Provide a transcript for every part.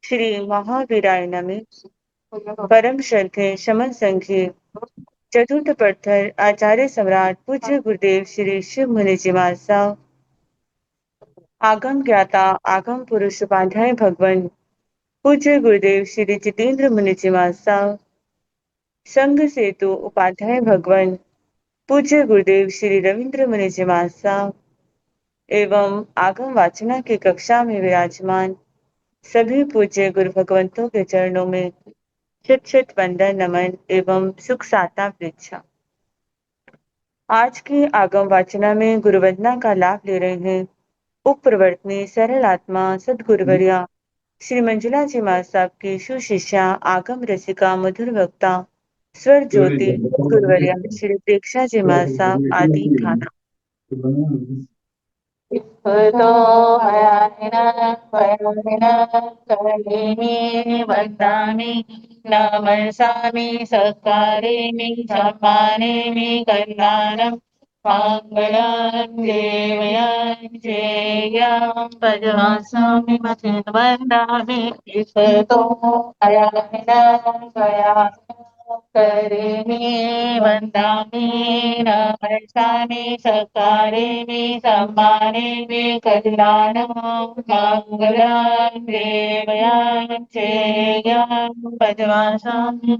श्री महावीराय नमः। परम श्रद्धेय शमन संघी चतुर्थ पत्थर आचार्य सम्राट पूज्य गुरुदेव श्री शिव मुनि जी महाराज, आगम ज्ञाता आगम पुरुष उपाध्याय भगवान पूज्य गुरुदेव श्री जितेंद्र मुनि जी महाराज, संघ सेतु उपाध्याय भगवान पूज्य गुरुदेव श्री रविंद्र मुनि जी महाराज एवं आगम वाचना की कक्षा में विराजमान सभी पूज्य गुरु भगवंतों के चरणों में चित चित वंदन नमन एवं सुख साता पृच्छा। आज की आगम वाचना में गुरुवंदना का लाभ ले रहे हैं उप प्रवर्तनी सरल आत्मा सदगुरुवर्या श्री मंजुला जी महाराज साहब की सुशिष्या आगम रसिका मधुर वक्ता स्वर ज्योति गुरुवर्या श्री प्रेक्षा जी महाराज साहब आदि थाना। तो करेमि वदामि नमस्सामि सत्कारेमि सम्मानेमि कल्याणं मङ्गलं देवयां श्रेयां भजवास्वामि मथिन् वन्दामि ईश्वरो अयामिनं स्वया करेमि वन्दामि नमस्सामि सत्कारेमि सम्मानेमि कल्याणं मङ्गलं देवयां श्रेयां भजवास्वामि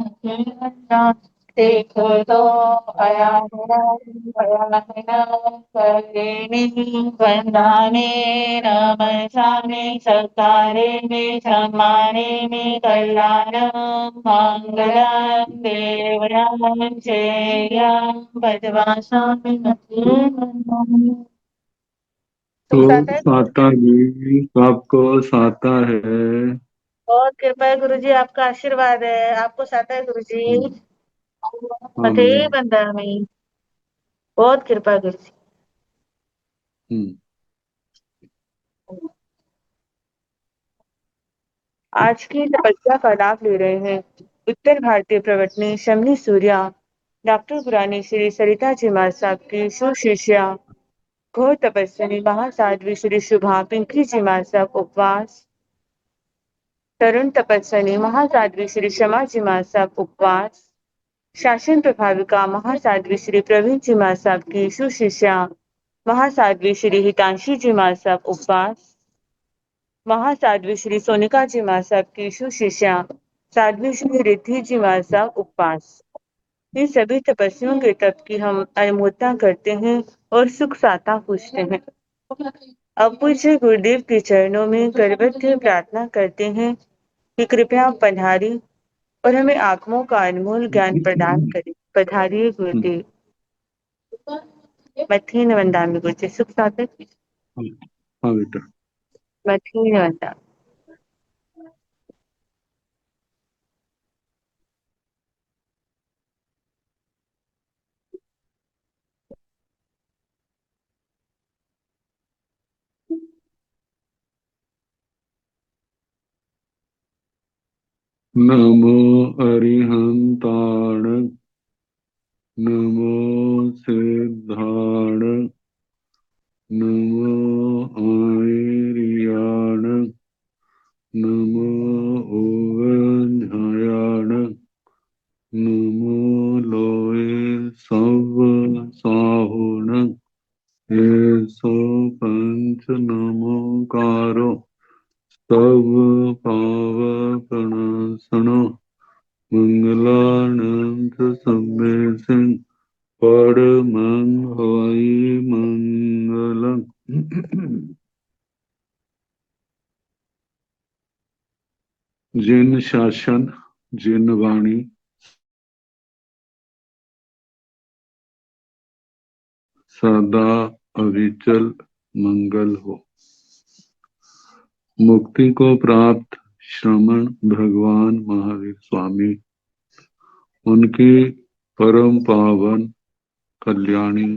देखो अयामिनं करेमि वन्दामि नमस्सामि सत्कारेमि सम्मानेमि कल्याणं मङ्गलं देवयां श्रेयां भजवास्वामि तो सुख साता है। साता जी आपको साता है। बहुत कृपा है गुरु जी, आपका आशीर्वाद है। आपको साता है गुरु जी। मते आमीन। बंदा में बहुत कृपा गुरु जी। हम्म। आज की तपस्या का लाभ ले रहे हैं उत्तर भारतीय प्रवचनी शमनी सूर्या डॉक्टर पुरानी श्री सरिता जी महाराज साहब की सुशिष्या घोर तपस्विनी महासाध्वी श्री शुभा पिंकी जी महाराज साहब उपवास, तरुण तपस्विनी महासाध्वी श्री शमा जी महाराज साहब उपवास, शासन प्रभाविका महासाध्वी श्री प्रवीण जी महाराज साहब की सुशिष्या महासाध्वी श्री हितांशी जी महाराज साहब उपवास, महासाध्वी श्री सोनिका जी महाराज साहब की सुशिष्या साध्वी श्री रिद्धि जी महाराज साहब उपवास। इन सभी तपस्वियों के तप की हम अनुमोदना करते हैं और सुख साता पूछते हैं। अब पूज्य गुरुदेव के चरणों में करबद्ध प्रार्थना करते हैं कि कृपया पधारी और हमें आत्माओं का अनमोल ज्ञान प्रदान करें। पधारिए गुरुदेव। मथीन वंदामि गुरुजी सुख साता। हाँ बेटा। मथीन वंदा। नमो अरिहंताण नमो सिद्धाण नमो आयर्याण नमो ओवंझायाण नमो लोए सव साहुण ये सो पंच नमोकारो तव पावकनासनो मंगलानंद सब्बे सिंह परमं हवै मंगलम्। जिन शासन जिन वाणी सदा अविचल मंगल हो। मुक्ति को प्राप्त श्रमण भगवान महावीर स्वामी उनकी परम पावन कल्याणी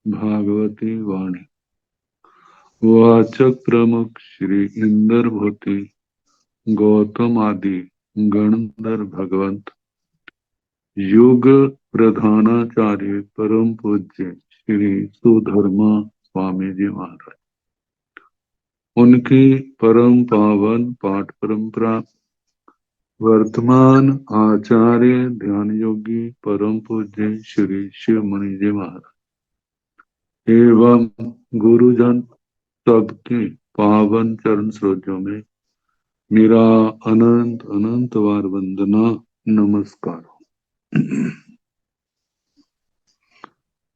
भागवती वाणी वाचक प्रमुख श्री इंदर भूति गौतम आदि गणधर भगवंत युग प्रधानाचार्य परम पूज्य श्री सुधर्मा स्वामी जी महाराज उनकी परम पावन पाठ परंपरा वर्तमान आचार्य ध्यान योगी परम पूज्य श्री शिव मुनि जी महाराज एवं गुरुजन सबके पावन चरण सरोजों में मेरा अनंत अनंत बार वंदना नमस्कार।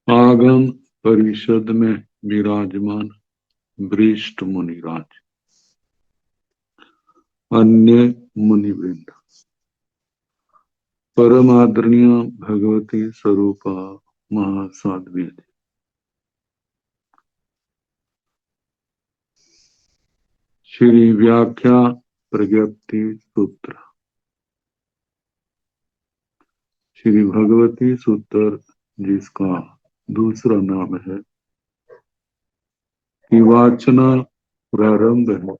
आगम परिषद में विराजमान वरिष्ठ मुनिराज, अन्य मुनिवृंद, परम आदरणीय भगवती स्वरूपा महासाध्वी जी, श्री व्याख्या प्रज्ञप्ति सूत्र, श्री भगवती सूत्र जिसका दूसरा नाम है कि वाचना प्रारंभ है,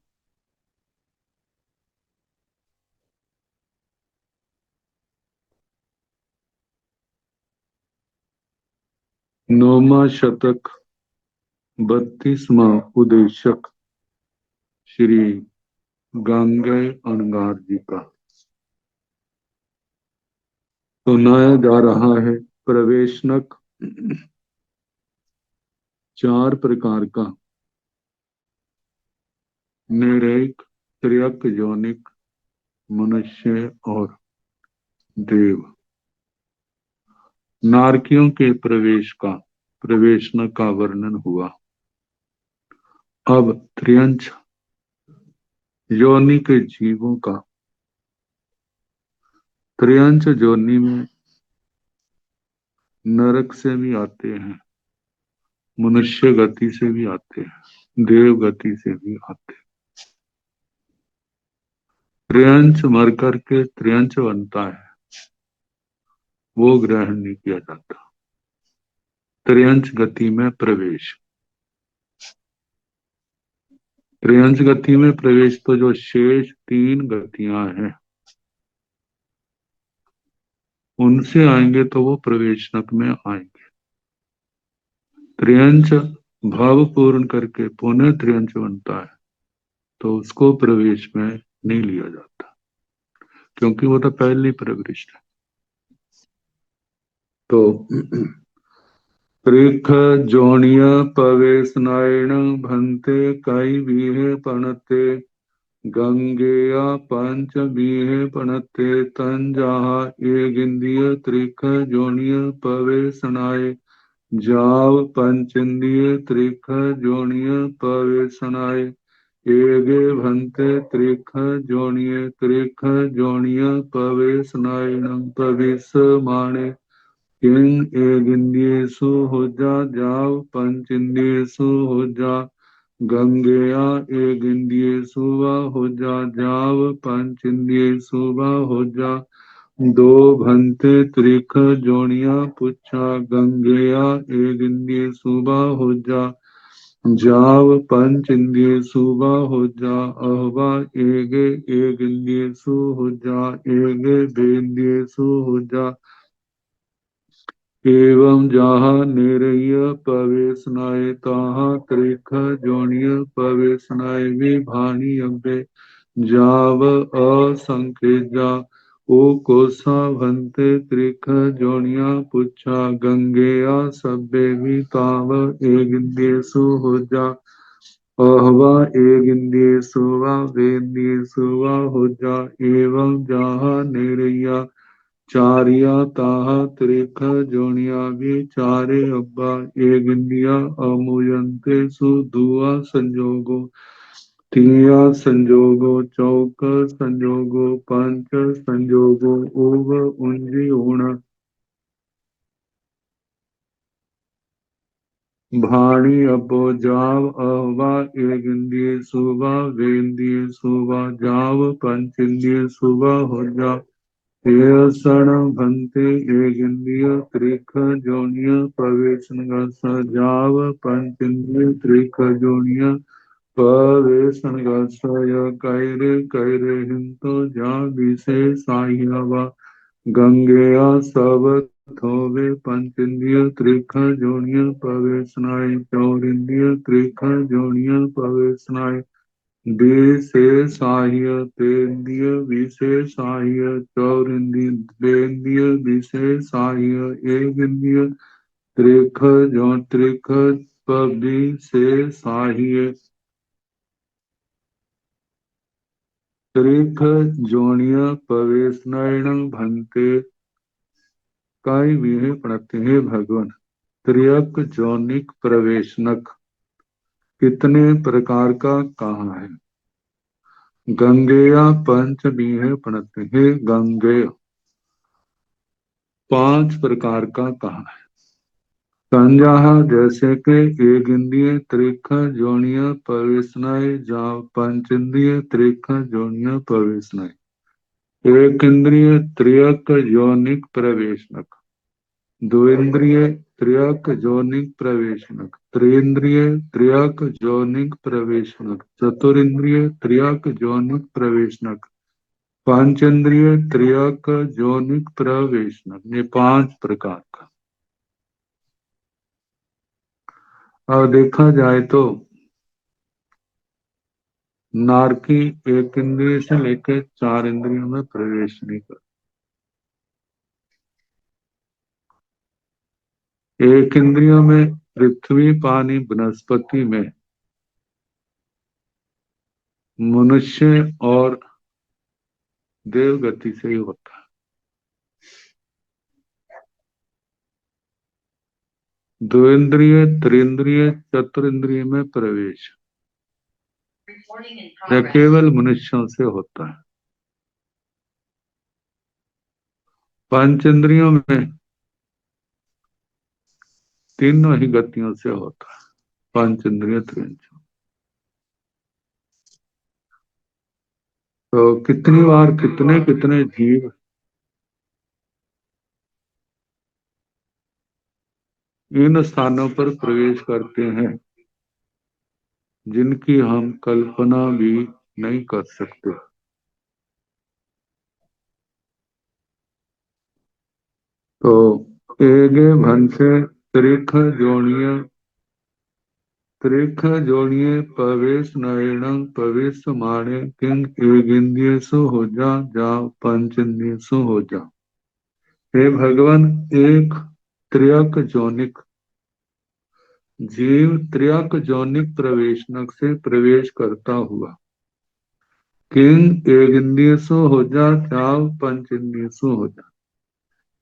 नौमा शतक 32वां उद्देशक श्री गांगेय अनगार जी का सुनाया जा रहा है। प्रवेशनक 4 प्रकार का, निरैक, त्र्यक, यौनिक, मनुष्य और देव। नारकियों के प्रवेश का, प्रवेशनक का वर्णन हुआ। अब त्र्यंच योनि के जीवों का, त्र्यंच योनि में नरक से भी आते हैं, मनुष्य गति से भी आते हैं, देव गति से भी आते हैं। त्र्यंच मर करके त्र्यंच बनता है, वो ग्रहण नहीं किया जाता। त्र्यंच गति में प्रवेश, त्र्यंच गति में प्रवेश तो जो शेष 3 गतियां हैं उनसे आएंगे तो वो प्रवेशनक में आएंगे। त्र्यंच भाव पूर्ण करके पुनः त्र्यंच बनता है तो उसको प्रवेश में नहीं लिया जाता, क्योंकि वो तो पहले प्रविष्ट है। तो पृख जोनिय पवेशनायण भंते कई बीहे पणते गंगेया पंच बीहे पणते तन जहा ये गिंदिय त्रिख जोनिय पवेशनाय जाव पंचेंद्रिय त्रिख जोनिय पवेशनाय एगे भंते त्रिख जोनिय त्रिख जोनिय पवेशनायणं पविसमाणे किंग एगिंद्रियेषु हुजा जाव पंचेंद्रियेषु हुजा गंगेया एगिंद्रियेषु वा हुजा जाव पंचेंद्रियेषु वा हुजा दो भंते त्रिख जोनिया पुच्छा गंगेया एगिंद्रियेषु वा हुजा जाव पंच इंद्रियेषु वा हुजा अहवा एगे एगिंद्रियेषु हुजा एगे बेंद्रियेषु हुजा एवं जहाँ निरय पवेशनाय तहाँ त्रिख जोनिय पवेशनाय विभानी अव्य जाव असंख्यजा ओ कोसा भंते त्रिख जोनिया पुच्छा गंगेया सभ्य भी ताव एगिंद्रियेषु हुजा अहवा एगिंद्रियेषु वा वेन्द्रियेषु वा हुजा एवं जहाँ निरया चारिया ताहा त्रिख जोनिया विचारे अब्बा एगिंदिया अमुयंते सुदुआ संजोगो तिया संजोगो चौक संजोगो पंच संजोगो उव उंजी ऊण भाणी अबो जाव अहवा एगिंदिये सुवा वेंदिये सुवा जाव पंचिंदिये सुवा हो जा षण भंते एगिंद्रिय त्रिख जोनिय प्रवेशन जाव पंचेंद्रिय त्रिख जोनिय प्रवेशन कैरे कैरे हिंतो जा विशेष साहिवा गंगेया सब थोवे पंचेंद्रिय त्रिख जोनिय प्रवेशनाय चौरिंद्रिय त्रिख जोनिय प्रवेशनाय विशेषाह्य तेन्द्रिय विशेषाह्य चौरिंद्रिय विशेषाह्य एक इंद्रिय त्रिख जो त्रिख विशेषाह्य त्रिख जोनिय पवेशनैण भंते काय विहे प्रणति हे भगवान त्रियक जोनिक प्रवेशनक कितने प्रकार का कहा है। गंगेया पंच विहे प्रणति हे गंगेय 5 प्रकार का कहा है। संज्ञा जैसे के एक इंद्रिय त्रिख जोनिय प्रवेशनाय जा पंच इंद्रिय त्रिख जोनिय प्रवेशनाय एक इंद्रिय त्रियक जोनिक प्रवेशनक दो इंद्रिय त्रियक जोनिक प्रवेशनक त्रिंद्रिय त्रियक जोनिक प्रवेशनक चतुरिंद्रिय त्रियक जोनिक प्रवेशनक पंचेंद्रिय त्रियक जोनिक प्रवेशनक ये 5 प्रकार का। और देखा जाए तो नारकी एक इंद्रिय से लेकर 4 इंद्रियों में प्रवेश नहीं कर। एक इंद्रियों में पृथ्वी पानी वनस्पति में मनुष्य और देव गति से ही होता है। दो इंद्रिय त्रिंद्रिय चतुरिंद्रिय में प्रवेश यह केवल मनुष्यों से होता है। पंचेंद्रियों में तीनों ही गतियों से होता है पंचेंद्रिय त्रिंद्रिय। तो कितनी बार कितने कितने जीव इन स्थानों पर प्रवेश करते हैं जिनकी हम कल्पना भी नहीं कर सकते। तो एगे भंसे त्रिख जोड़िए प्रवेश नयन प्रवेश माणे किंग एगिंद्रियसु हो जा पंचेंद्रियसु हो जा। हे भगवान एक त्रियक जोनिक जीव त्रियक जोनिक प्रवेशनक से प्रवेश करता हुआ किंग एक इंद्रियसु हो जा चाव पंचेंद्रियसु हो जा।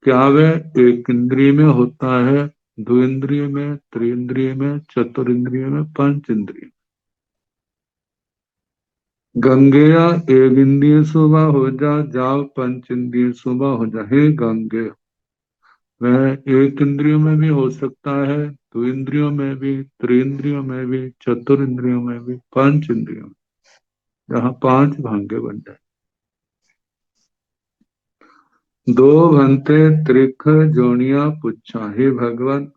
क्या वह एक इंद्रिय में होता है दो इंद्रिय में त्रिंद्रिय में चतुरिंद्रिय में पंच इंद्रिय। गंगेया एक इंद्रिय सुबह हो जा जाव पंच इंद्रिय सुबह हो जा। हे गंगे वह एक इंद्रियों में भी हो सकता है दो इंद्रियों में भी त्रिंद्रियों में भी चतुरिंद्रियों में भी पंच इंद्रियों में जहाँ 5 भांगे बन जाए। दो भंते त्रिख जोनिया पुच्छा। हे भगवान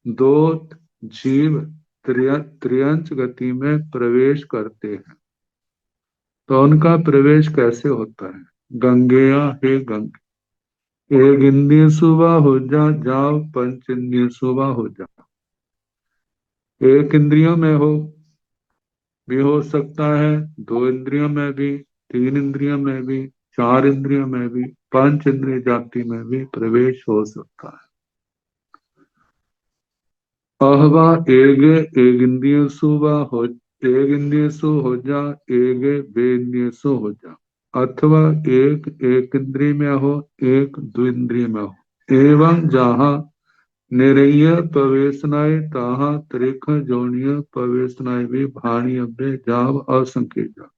दो जीव त्रियंच गति में प्रवेश करते हैं तो उनका प्रवेश कैसे होता है। गंगेया हे गंगे एक इंद्रिय सुबह हो जा जाओ पंच इंद्रिय सुबह हो जा। एक इंद्रियों में भी हो सकता है दो इंद्रियों में भी तीन इंद्रियों में भी चार इंद्रियों में भी पंच इंद्रिय जाति में भी प्रवेश हो सकता है। अहवा एगे एक इंद्रिय सुबह हो एक इंद्रिय सु हो जा एगे बे इंद्रिय सु हो जा अथवा एक इंद्रिय में हो एक द्विंद्रिय में हो एवं जहाँ निरय प्रवेशनाय ताहा त्रिख जोनिय प्रवेशनाय भी भाणी अभ्य जाव असंख्य जा।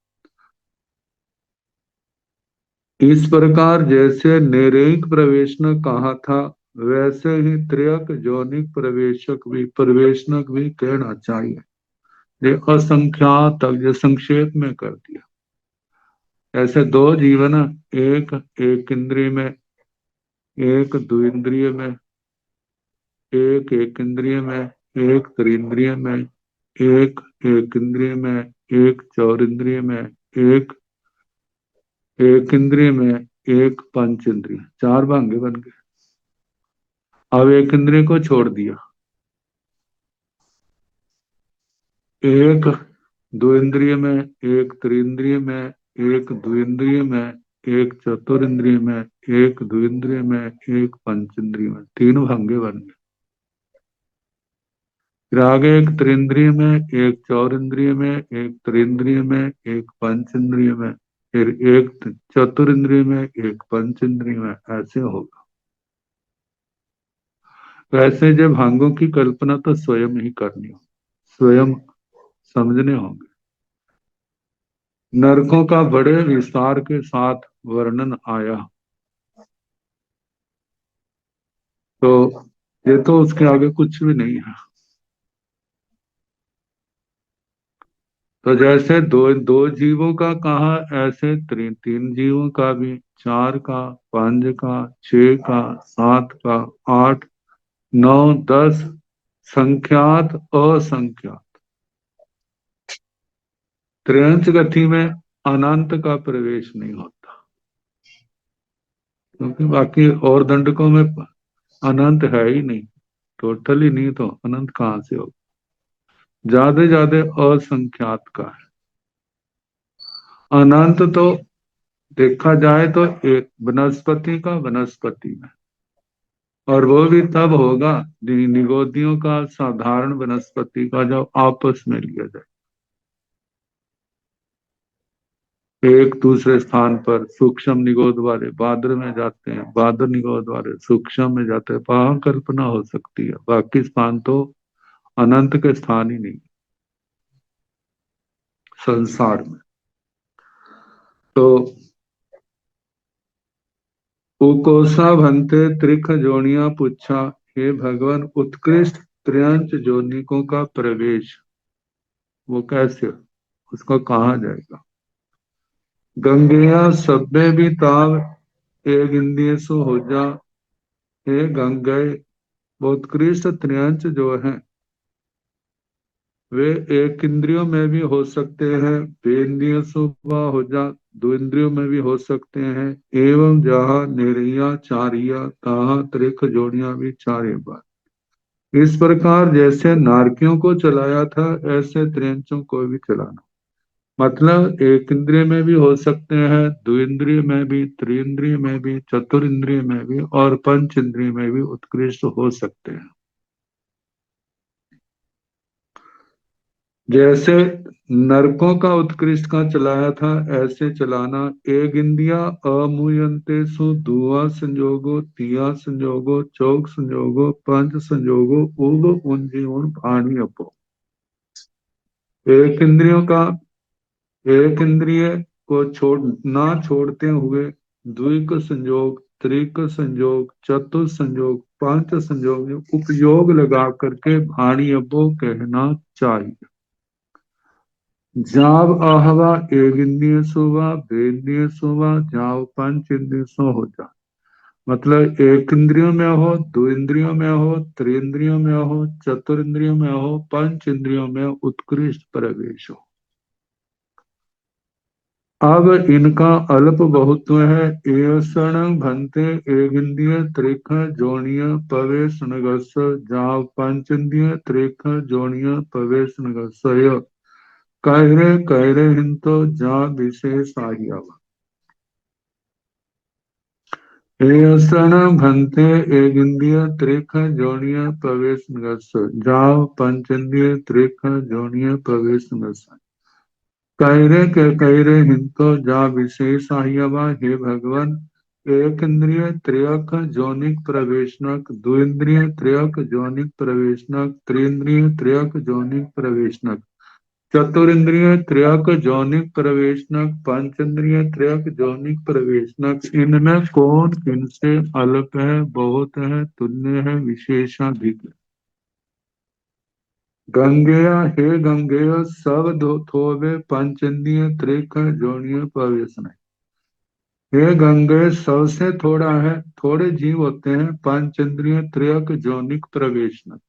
इस प्रकार जैसे निरयिक प्रवेशनक कहा था वैसे ही त्रियक जोनिक प्रवेशनक भी कहना चाहिए। ये असंख्यात ये संक्षेप में कर दिया। ऐसे दो जीवन एक इंद्रिय में एक द्विंद्रिय में एक इंद्रिय में एक त्रिंद्रिय में एक इंद्रिय में एक चौरिंद्रिय में एक इंद्रिय में एक पंच इंद्रिय 4 भांगे बन गए। अब एक इंद्रिय को छोड़ दिया एक दो इंद्रिय में, एक त्रिंद्रिय में, एक द्विंद्रिय में, एक चतुरिंद्रिय में, एक द्विंद्रिय में, एक पंचेंद्रिय में, तीन भंगे बन गए। फिर आगे एक त्रिंद्रिय में, एक चौरिंद्रिय में, एक त्रिंद्रिय में, एक पंचेंद्रिय में, फिर एक चतुरिंद्रिय में, एक पंचेंद्रिय में, ऐसे होगा। वैसे जब भांगों की कल्पना तो स्वयं ही करनी हो, स्वयं समझने होंगे। नरकों का बड़े विस्तार के साथ वर्णन आया, तो ये तो उसके आगे कुछ भी नहीं है। तो जैसे दो दो जीवों का कहा, ऐसे तीन जीवों का भी, चार का, पांच का, छह का, सात का, आठ, नौ, 10, संख्यात असंख्यात। त्रयंच गति में अनंत का प्रवेश नहीं होता, क्योंकि बाकी और दंडकों में अनंत है ही नहीं, टोटल ही नहीं, तो अनंत कहाँ से होगा। ज्यादा ज्यादा असंख्यात का है। अनंत तो देखा जाए तो एक वनस्पति का वनस्पति में, और वो भी तब होगा निगोदियों का साधारण वनस्पति का जब आपस में लिया जाए। एक दूसरे स्थान पर सूक्ष्म निगोद वाले बादर में जाते हैं, बादर निगोद वाले सूक्ष्म में जाते हैं, वहां कल्पना हो सकती है, बाकी स्थान तो अनंत के स्थान ही नहीं संसार में। तो उकोसा भंते त्रिख जोनिया पुच्छा, हे भगवान उत्कृष्ट त्रियांश जोनिकों का प्रवेश वो कैसे, उसको कहा जाएगा। गंगेया सभ्य भी ताव एक इंद्रिय सो हो जा, हे गंगे उत्कृष्ट त्रियांश जो है वे एक इंद्रियों में भी हो सकते हैं, बेंद्रिय सुबह हो जा, दो इंद्रियों में भी हो सकते हैं, एवं जहाँ निरिया चारिया तहाँ त्रिक जोड़िया भी चारे बार। इस प्रकार जैसे नारकियों को चलाया था, ऐसे त्रियंचों को भी चलाना। मतलब एक इंद्रिय में भी हो सकते हैं, दो इंद्रिय में भी, त्रिइंद्रिय में भी, चतुरिंद्रिय में भी, और पंच इंद्रिय में भी उत्कृष्ट हो सकते हैं। जैसे नरकों का उत्कृष्ट का चलाया था, ऐसे चलाना। एक इंद्रिया अमुयंते सु दुआ संजोगो, तिया संजोगो, चौक संजोगो, पंच संजोगो, उग उन भाणी अपो। एक इंद्रियों का, एक इंद्रिय को ना छोड़ते हुए द्विक संयोग, त्रिक संयोग, चतुर संयोग, पांच संयोग में उपयोग लगा करके भाणी अपो कहना चाहिए। जाव आहवा एक इंद्रिय सोवा, बेंद्रिय सोवा, जाव पंच इंद्रिय सो हो जा। मतलब एक इंद्रियों में हो, दो इंद्रियों में हो, त्रिइंद्रियों में हो, चतुरिंद्रियों में हो, पंच इंद्रियों में उत्कृष्ट प्रवेश हो। अब इनका अल्प बहुत्व है। एषण भंते एक इंद्रिय त्रिख जोनिय पवेश नगस, जाव पंच इंद्रिय त्रिख जोनिय पवेश नगस कहरे हिंतो जा विशेष आर्यावा। एषण भंते एक इंद्रिय त्रिख जोनिय प्रवेश नगस, जाव पंचेंद्रिय त्रिख जोनिय प्रवेश नगस कहरे हिंतो जा विशेष आर्यावा। हे भगवान, एक इंद्रिय त्रयक जोनिक प्रवेशनक, दो इंद्रिय त्रयक जोनिक प्रवेशनक, त्रिंद्रिय त्रयक जोनिक प्रवेशनक, चतुरिंद्रिय त्रयक जौनिक प्रवेशनक, पंचेंद्रिय त्रयक जौनिक प्रवेशनक। इनमें कौन किनसे अल्प है, बहुत है, तुल्य है, विशेषाधिक है। गंगेय हे गंगेय सब थोवे पंचेंद्रिय त्रिक जोनिय प्रवेशन। हे गंगे सबसे थोड़ा है, थोड़े जीव होते हैं पंचेंद्रिय त्रयक जौनिक प्रवेशनक।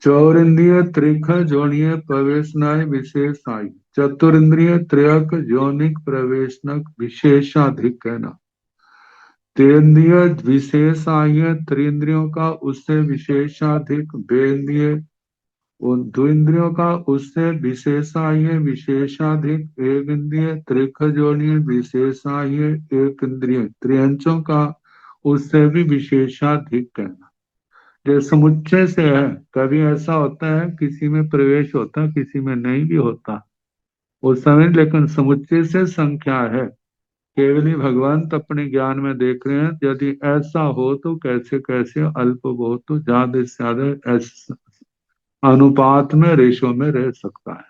चौरिंद्रिय त्रिख जोनिय प्रवेशनाय विशेषाय, चतुरिंद्रिय त्रयक जोनिक प्रवेशनक विशेषाधिक कहना। तेन्द्रिय विशेषाय त्रिंद्रियों का उससे विशेषाधिक, बेन्द्रिय उन दो इंद्रियों का उससे विशेषाह्य विशेषाधिक एक इंद्रिय त्रिक जोड़िए विशेषाह्य एक इंद्रिय त्रियंचों का उससे भी विशेषाधिक कहना। जो समुच्चय से है, कभी ऐसा होता है किसी में प्रवेश होता किसी में नहीं भी होता उस समय, लेकिन समुच्चय से संख्या है। केवल ही भगवंत अपने ज्ञान में देख रहे हैं, यदि ऐसा हो तो कैसे कैसे अल्प हो तो ज्यादा से ज्यादा अनुपात में रेशो में रह सकता है।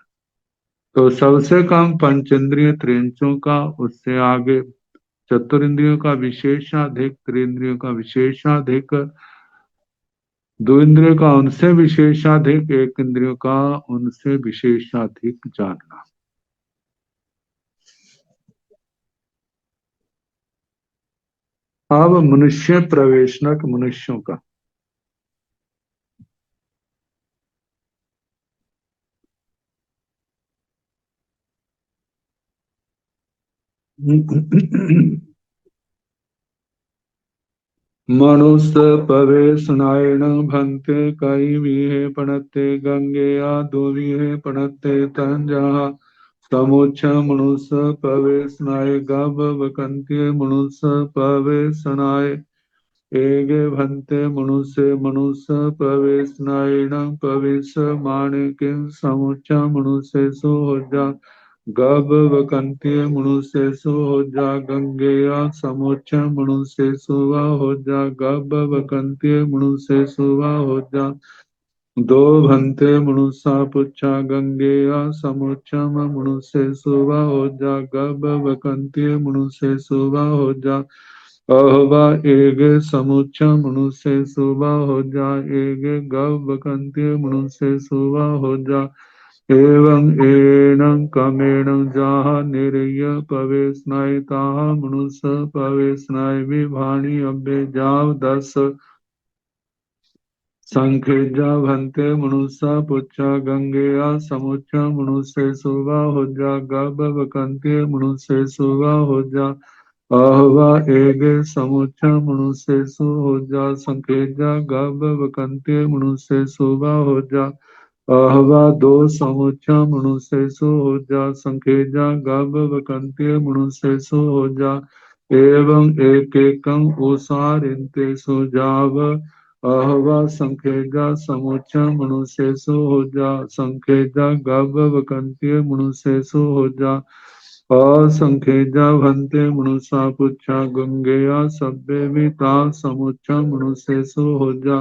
तो सबसे कम पंचेंद्रिय त्रियंचों का उससे आगे चतुरिंद्रियों का विशेषाधिक त्रिंद्रियों का विशेषाधिक दो इंद्रियों का उनसे विशेषाधिक एक इंद्रियों का उनसे विशेषाधिक जानना। अब मनुष्य प्रवेशनक मनुष्यों का मनुष्य प्रवेशनायण भंते कई विहे पणते गंगेया दो विहे पणते तंजा समुच्च मनुष्य प्रवेशनाय गभ वकंते मनुष्य प्रवेशनाय एगे भंते मनुष्य मनुष्य प्रवेशनायण प्रवेश माणे किं समुच्च मनुष्य सुहोजा गभ वकंते मनुष्य सुहोजा गंगेया समुच्च मनुष्य सुवा होजा गभ वकंते मनुष्य सुवा होजा दो भंते मनुष्य पुच्छा गंगेया समुच्चम मनुष्य सुवा होजा गभ वकंते मनुष्य सुवा होजा अहवा एगे समुच्च मनुष्य सुबह हो जा एगे गव बकंते मनुष्य सुबह हो जा एवं एनं कमेण जहा निर्य प्रवेशनाय ताहा मनुष्य प्रवेशनाय विभाणी अभ्य जाव दस संखेजा भंते मनुष्य पुच्छा गंगेया समुच्च मनुष्य सुबह हो जा गभ बकंते मनुष्य सुबह हो जा आहवा एगे समुच्च मनुष्य सु हो जा संकेजा गभ वकंते मनुष्य सुबह हो जा आहवा दो समुच्च मनुष्य सु हो जा संकेजा गभ वकंते मनुष्य सु हो जा एवं एक एकं ओसारिंते सुजाव आहवा संखेजा समुच्च मनुष्य सु हो जा संखेजा गभ वकंते मनुष्य सु हो जा असंखेजा भंते मनुष्य पुच्छा गंगेया सभ्य विता समुच्च मनुष्य सु हो जा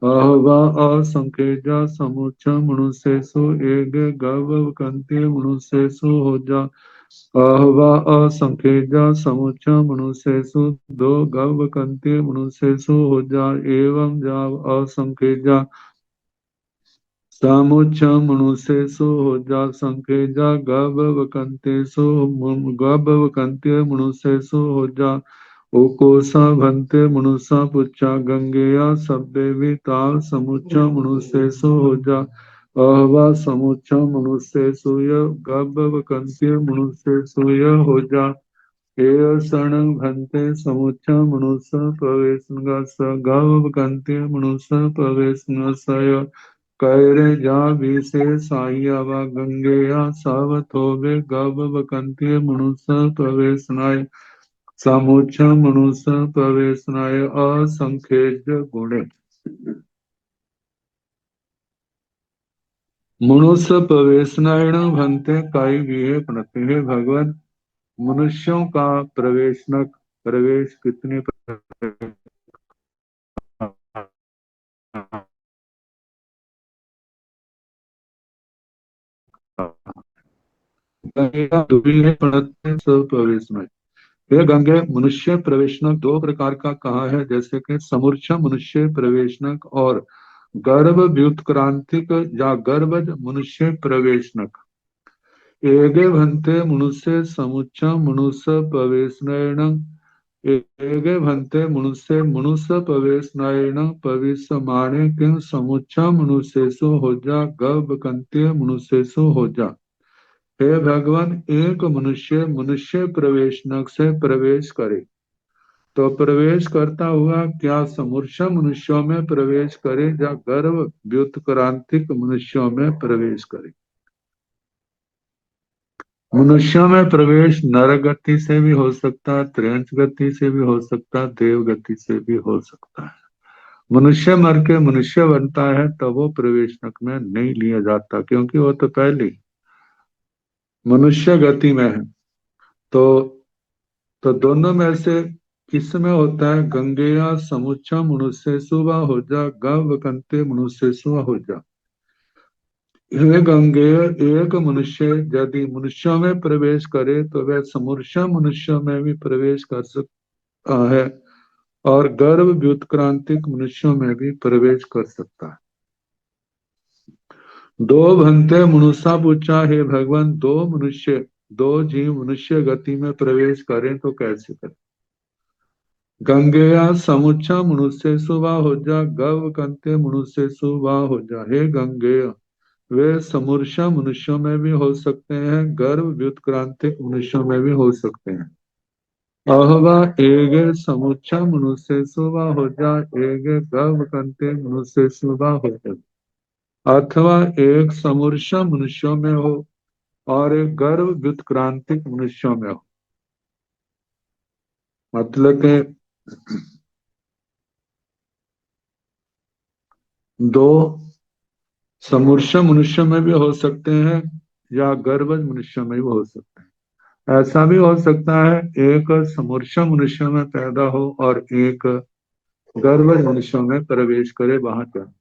अहवा असंखेजा समुच्च मनुष्य सु एक गव कंते मनुष्य सु हो जा अहवा असंखेजा समुच्च मनुष्य सु दो गव कंते मनुष्य सु हो जा एवं जाव असंखेजा समुच्च मनुष्य सु हो जा संखेजा गभ वकंते सु गभ वकंते मनुष्य सु हो जा ओकोसा भंते मनुष्य पुच्छा गंगेया सभ्य विता समुच्च मनुष्य सु हो जा अहवा समुच्च मनुष्य सुय गभ वकंते मनुष्य सुय हो जा एव शरण भंते समुच्च मनुष्य प्रवेश गभ वकंते मनुष्य प्रवेश सय कैरे जा विशेष आयवा गंगेया सावथोबे गभ वकंते मनुष्य प्रवेशनाय समुच्च मनुष्य प्रवेशनाय असंख्य गुणे मनुष्य प्रवेशनायण भंते काई विहे प्रणते हे भगवान मनुष्यों का प्रवेशनक प्रवेश कितने सब प्रवेशनाय। हे गंगे मनुष्य प्रवेशनक दो प्रकार का कहा है, जैसे कि समूर्छ मनुष्य प्रवेशनक और गर्भ व्युत्क्रांतिक या गर्भज मनुष्य प्रवेशनक। एगे भंते मनुष्य समुच्च मनुष्य प्रवेशनयन एगे भंते मनुष्य मनुष्य प्रवेशनयन प्रविशमाणे किं समुच्च मनुष्येषु हो जा गर्भ कंते मनुष्येषु हो जा। हे भगवान एक मनुष्य मनुष्य प्रवेशनक से प्रवेश करे तो प्रवेश करता हुआ क्या समूर्छा मनुष्यों में प्रवेश करे या गर्भ व्युत्क्रांतिक मनुष्यों में प्रवेश करे। मनुष्यों में प्रवेश नर गति से भी हो सकता है, त्रियंच गति से भी हो सकता है, देव गति से भी हो सकता है। मनुष्य मर के मनुष्य बनता है तब वो प्रवेशनक में नहीं लिया जाता, क्योंकि वो तो पहले ही मनुष्य गति में है। तो दोनों में से किस में होता है? गंगेया समुच्चा मनुष्य सुवा हो जा, गव कंते मनुष्य सुवा हो जा। हे गंगेय, एक मनुष्य यदि मनुष्यों में प्रवेश करे तो वह समूर्छा मनुष्यों में भी प्रवेश कर सकता है और गर्भ व्युत्क्रांतिक मनुष्यों में भी प्रवेश कर सकता है। दो भंते मनुष्या पूछा, हे भगवान, दो जीव मनुष्य गति में प्रवेश करें तो कैसे करें? गंगेया समुच्चा मनुष्य सुवा हो जा, गव कंते मनुष्य सुवा हो जा। हे गंगेय, वे समूर्छा मनुष्यों में भी हो सकते हैं, गर्भ व्युत्क्रांतिक मनुष्यों में भी हो सकते हैं। अहवा एगे समुच्चा मनुष्य सुवा हो जा, एगे गव कंते मनुष्य सुवा हो जा। अथवा एक समूर्छा मनुष्यों में हो और एक गर्भ व्युत्क्रांतिक मनुष्यों में हो। मतलब के दो समूर्छा मनुष्य में भी हो सकते हैं या गर्भज मनुष्य में भी हो सकते हैं। ऐसा भी हो सकता है एक समूर्छा मनुष्य में पैदा हो और एक गर्भज मनुष्य में प्रवेश करे, वहां जाए।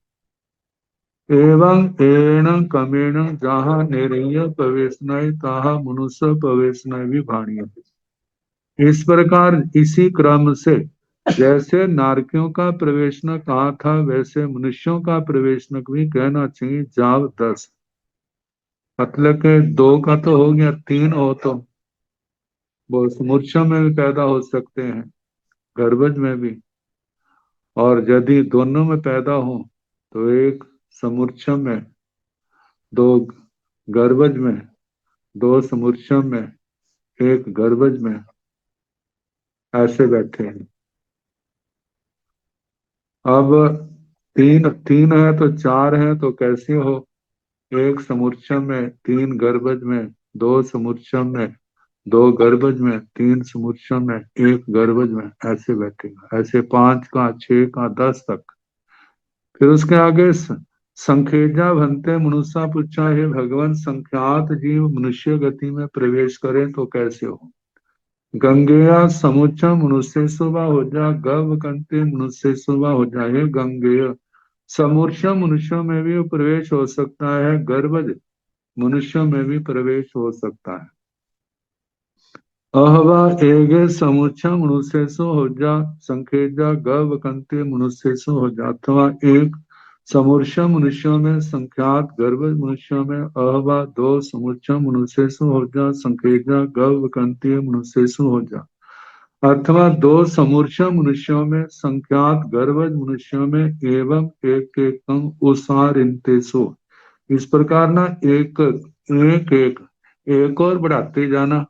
एवं एण कमेण जहाँ निरीय प्रवेशनाय ताहा मनुष्य प्रवेशनाय भी भाणीय। इस प्रकार इसी क्रम से जैसे नारकियों का प्रवेशनक कहा था, वैसे मनुष्यों का प्रवेशनक भी कहना चाहिए जाव 10। मतलब के दो का तो हो गया, तीन हो तो वो समूर्छा में भी पैदा हो सकते हैं, गर्भज में भी। और यदि दोनों में पैदा हो तो एक समूर्छा में, दो गर्भज में, दो समूर्छा में, एक गर्भज में, ऐसे बैठे हैं। अब तीन तीन है तो चार है तो कैसे हो? एक समूर्छा में, तीन गर्भज में, दो समूर्छा में, दो गर्भज में, तीन समूर्छा में, एक गर्भज में, ऐसे बैठेगा। ऐसे 5 का, 6 का, 10 तक। फिर उसके आगे संखेजा भंते मनुष्या पूछा, हे भगवान, संख्यात जीव मनुष्य गति में प्रवेश करें तो कैसे हो? गंगेया समुच्चा मनुष्य सुबह हो जा, गव कंते मनुष्य सुबह हो जा। हे गंगेय, समूर्छा मनुष्यों में भी प्रवेश हो सकता है, गर्भज मनुष्यों में भी प्रवेश हो सकता है। अहवा एगे समुच्चा मनुष्य सो हो जा, संखेजा गव कंते मनुष्य सो हो जा। अथवा एक समूर्छा मनुष्यों में, संख्यात गर्भज मनुष्यों में, अहवा दो समूर्छा मनुष्य सो हो जा, संखेजा गव कंते मनुष्य सो हो जा। अथवा दो समूर्छा मनुष्यों में, संख्यात गर्भज मनुष्यों में, एवं एक एकम उसारिंतेसु। इस प्रकार ना एक एक एक और बढ़ाते जाना,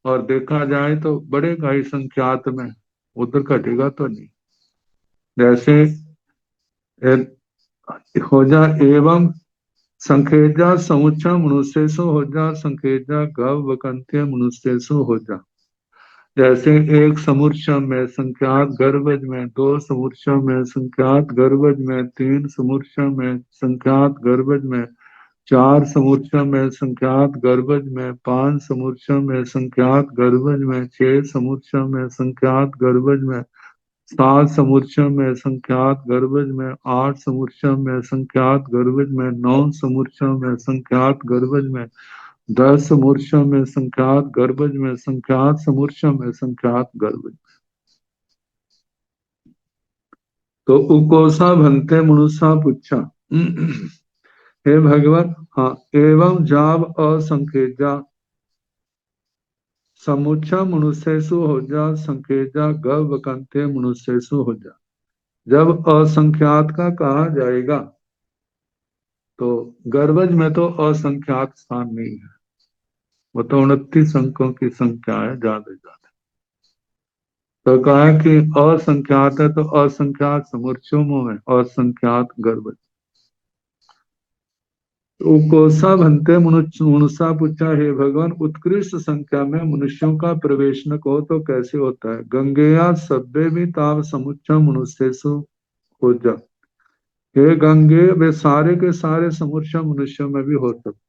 और देखा जाए तो बढ़ेगा ही संख्यात में, उधर घटेगा तो नहीं। जैसे हो जा एवं संखेजा समुच्चा मनुष्य सो हो जा, संखेजा गव वकंत्य मनुष्य सो हो जा। जैसे एक समूर्छा में, संख्यात गर्भज में, दो समूर्छा में, संख्यात गर्भज में, तीन समूर्छा में, संख्यात गर्भज में, चार समूर्छा में, संख्यात गर्भज में, पांच समूर्छा में, संख्यात गर्भज में, छह समूर्छा में, संख्यात गर्भज में, सात समूर्छा में, संख्यात गर्भज में, आठ समूर्छा में, संख्यात गर्भज में, नौ समूर्छा में, संख्यात गर्भज में, 10 समूर्छा में, संख्यात गर्भज में, संख्यात समूर्छा में, संख्यात गर्भज। तो उकोसा भंते मनुष्या पूछा, हे भगवान, हाँ, एवं जाव असंख्यजा समुच्चा मनुष्यसु हो जा, संख्यजा गव कंते मनुष्यसु हो जा। जब असंख्यात का कहा जाएगा तो गर्भज में तो असंख्यात स्थान नहीं है, वो तो 29 अंकों की संख्या है ज्यादा से ज्यादा। तो कहा कि असंख्यात है तो असंख्यात समूर्चों में असंख्यात गर्भ। तो कोसा भंते मनुष्य पूछा, हे भगवान उत्कृष्ट संख्या में मनुष्यों का प्रवेशनक हो तो कैसे होता है? गंगेया सभ्य भी ताव समुच्च मनुष्य हो जा। हे गंगे वे सारे के सारे समुच्च मनुष्यों में भी हो सकते।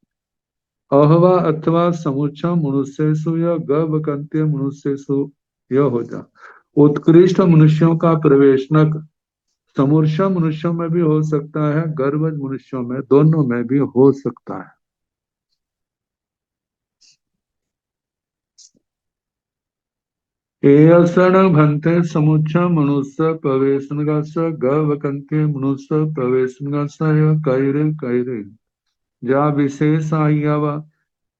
अहवा अथवा समुच्च मनुष्यसु या गंत्य मनुष्यसु यह हो जा। उत्कृष्ट मनुष्यों का प्रवेशनक समूर्छा मनुष्यों में भी हो सकता है, गर्भज मनुष्यों में, दोनों में भी हो सकता है। एयसण भंते समुच्च मनुष्य प्रवेशनगस गवकंते मनुष्य प्रवेशनगस कैरे कैरे जा विशेष आयवा।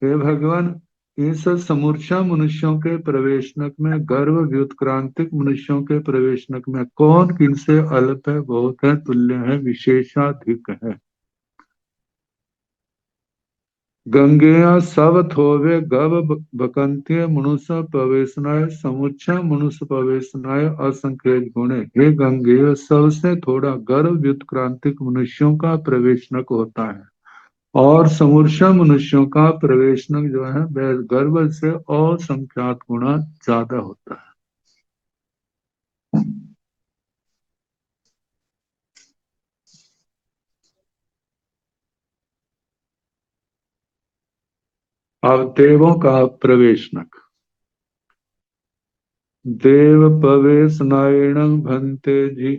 हे भगवान इस समूर्छा मनुष्यों के प्रवेशनक में, गर्भ व्युत्क्रांतिक मनुष्यों के प्रवेशनक में कौन किनसे अल्प है, बहुत है, तुल्य है, विशेषाधिक है? गंगेय सब थोवे गव बकंतीय मनुष्य प्रवेशनाय समुच्चा मनुष्य प्रवेशनाय असंख्य गुणे। हे गंगेय सबसे थोड़ा गर्भ व्युत्क्रांतिक मनुष्यों का प्रवेशनक होता है और समूर्छा मनुष्यों का प्रवेशनक जो है वह गर्भ से असंख्यात गुना ज्यादा होता है। अब देवों का प्रवेशनक। देव प्रवेशनायण भंते जी